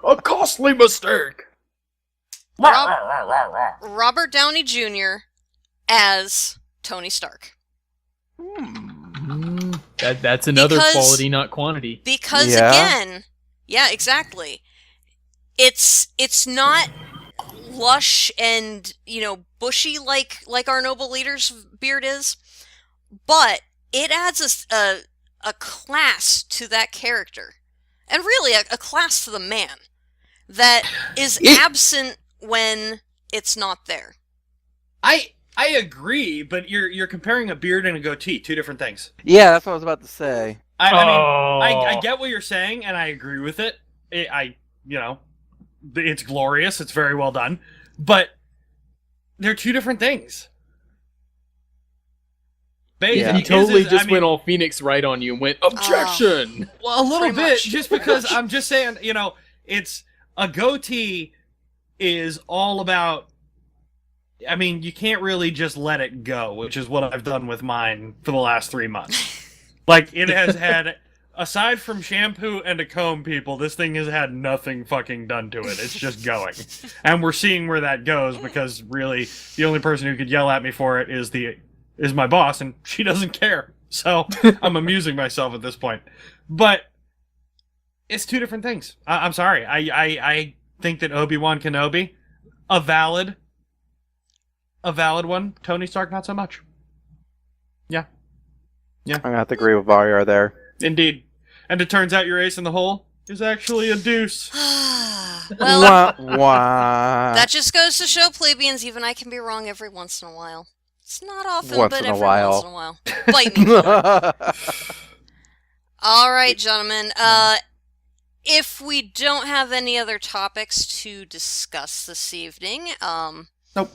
A costly mistake! Robert Downey Jr. as Tony Stark. That's another Because- quality, not quantity. Because Yeah. again, yeah, exactly. It's not lush and bushy like our noble leader's beard is, but it adds a class to that character, and really a class to the man that is absent when it's not there. I agree, but you're comparing a beard and a goatee, two different things. Yeah, that's what I was about to say. I mean, Oh. I get what you're saying, and I agree with it. It's glorious. It's very well done. But they're two different things. He totally just went all Phoenix Wright on you and went, objection! Well, a little Pretty bit, much. just because I'm just saying, it's a goatee is all about. I mean, you can't really just let it go, which is what I've done with mine for the last 3 months. Like, it has had, aside from shampoo and a comb, people, this thing has had nothing fucking done to it. It's just going. And we're seeing where that goes, because really, the only person who could yell at me for it is my boss, and she doesn't care. So, I'm amusing myself at this point. But, it's two different things. I'm sorry. I think that Obi-Wan Kenobi, a valid one. Tony Stark, not so much. Yeah. I'm gonna have to agree with Varyar there. Indeed. And it turns out your ace in the hole is actually a deuce. Well, Wah, wah. that just goes to show, plebeians, even I can be wrong every once in a while. It's not often, Once but in a every while. once in a while. Bite me. All right, gentlemen. If we don't have any other topics to discuss this evening, Nope.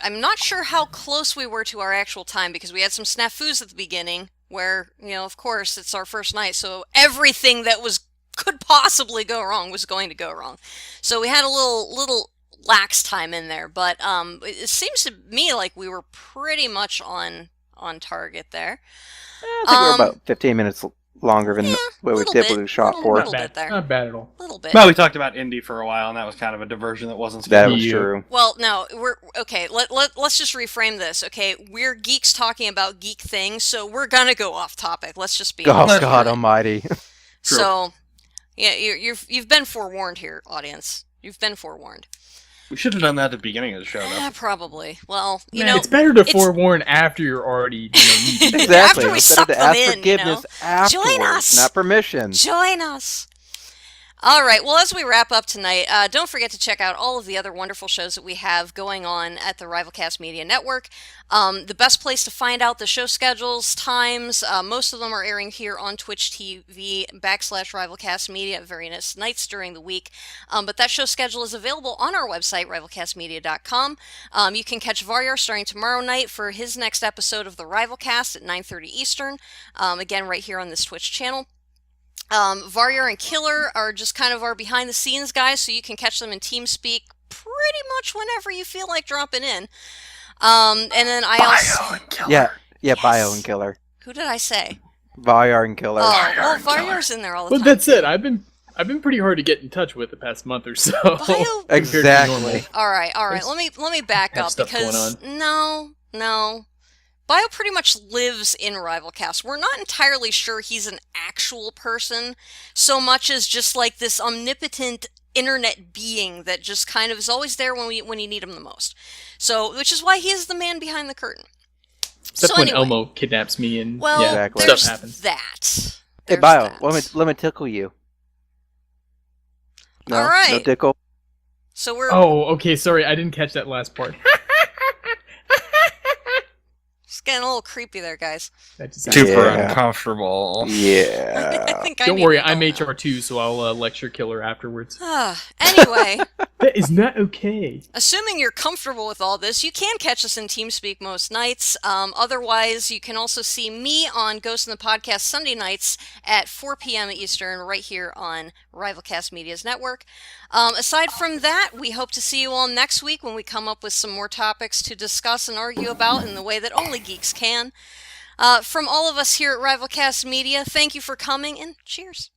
I'm not sure how close we were to our actual time, because we had some snafus at the beginning where, of course, it's our first night, so everything that could possibly go wrong was going to go wrong. So we had a little lax time in there, but it seems to me like we were pretty much on target there. I think we're about 15 minutes longer than what we little typically bit, shot for. little bit there. Not bad at all. A little bit. Well, we talked about Indy for a while, and that was kind of a diversion that wasn't That scheduled. was Yeah. true. Well, no, we're okay. Let's just reframe this. Okay, we're geeks talking about geek things, so we're gonna go off topic. Let's just be Oh honest. God Almighty! So, yeah, you've been forewarned here, audience. You've been forewarned. We should have done that at the beginning of the show, though. Probably. Well, Man, it's better to it's- forewarn after you're already, needing Exactly. After we It's suck better to them ask in, forgiveness afterwards, Join us. not permission. Join us. All right. Well, as we wrap up tonight, don't forget to check out all of the other wonderful shows that we have going on at the RivalCast Media Network. The best place to find out the show schedules, times, most of them are airing here on Twitch TV /RivalCast Media at various nights during the week. But that show schedule is available on our website, rivalcastmedia.com. You can catch Varyar starting tomorrow night for his next episode of the RivalCast at 9:30 Eastern. Again, right here on this Twitch channel. Varyar and Killer are just kind of our behind-the-scenes guys, so you can catch them in TeamSpeak pretty much whenever you feel like dropping in. And then I also... Yeah, Yes. Bio and Killer, Who did I say? Varyar and Killer. Oh, well, Varyar's in there all the Well, time. that's it. I've been pretty hard to get in touch with the past month or so. Bio... compared to Exactly. normal. All right. There's- Let me back have up, stuff going because no. Bio pretty much lives in RivalCast. We're not entirely sure he's an actual person, so much as just like this omnipotent internet being that just kind of is always there when you need him the most. So, which is why he is the man behind the curtain. Except So when anyway. Elmo kidnaps me and Well, Exactly. there's stuff happens. that. Hey, There's Bio, that. let me tickle you. No, All right. no tickle. So we're Oh, okay. Sorry, I didn't catch that last part. just getting a little creepy there, guys. That just Super Yeah. uncomfortable. I Yeah. think I Don't may worry, be I'm going now. HR2, so I'll lecture Killer afterwards. Anyway, That is not okay. assuming you're comfortable with all this, you can catch us in TeamSpeak most nights. Otherwise, you can also see me on Ghost in the Podcast Sunday nights at 4 p.m. Eastern, right here on RivalCast Media's network. Aside from that, we hope to see you all next week when we come up with some more topics to discuss and argue about in the way that only geeks can. From all of us here at RivalCast Media, thank you for coming, and cheers.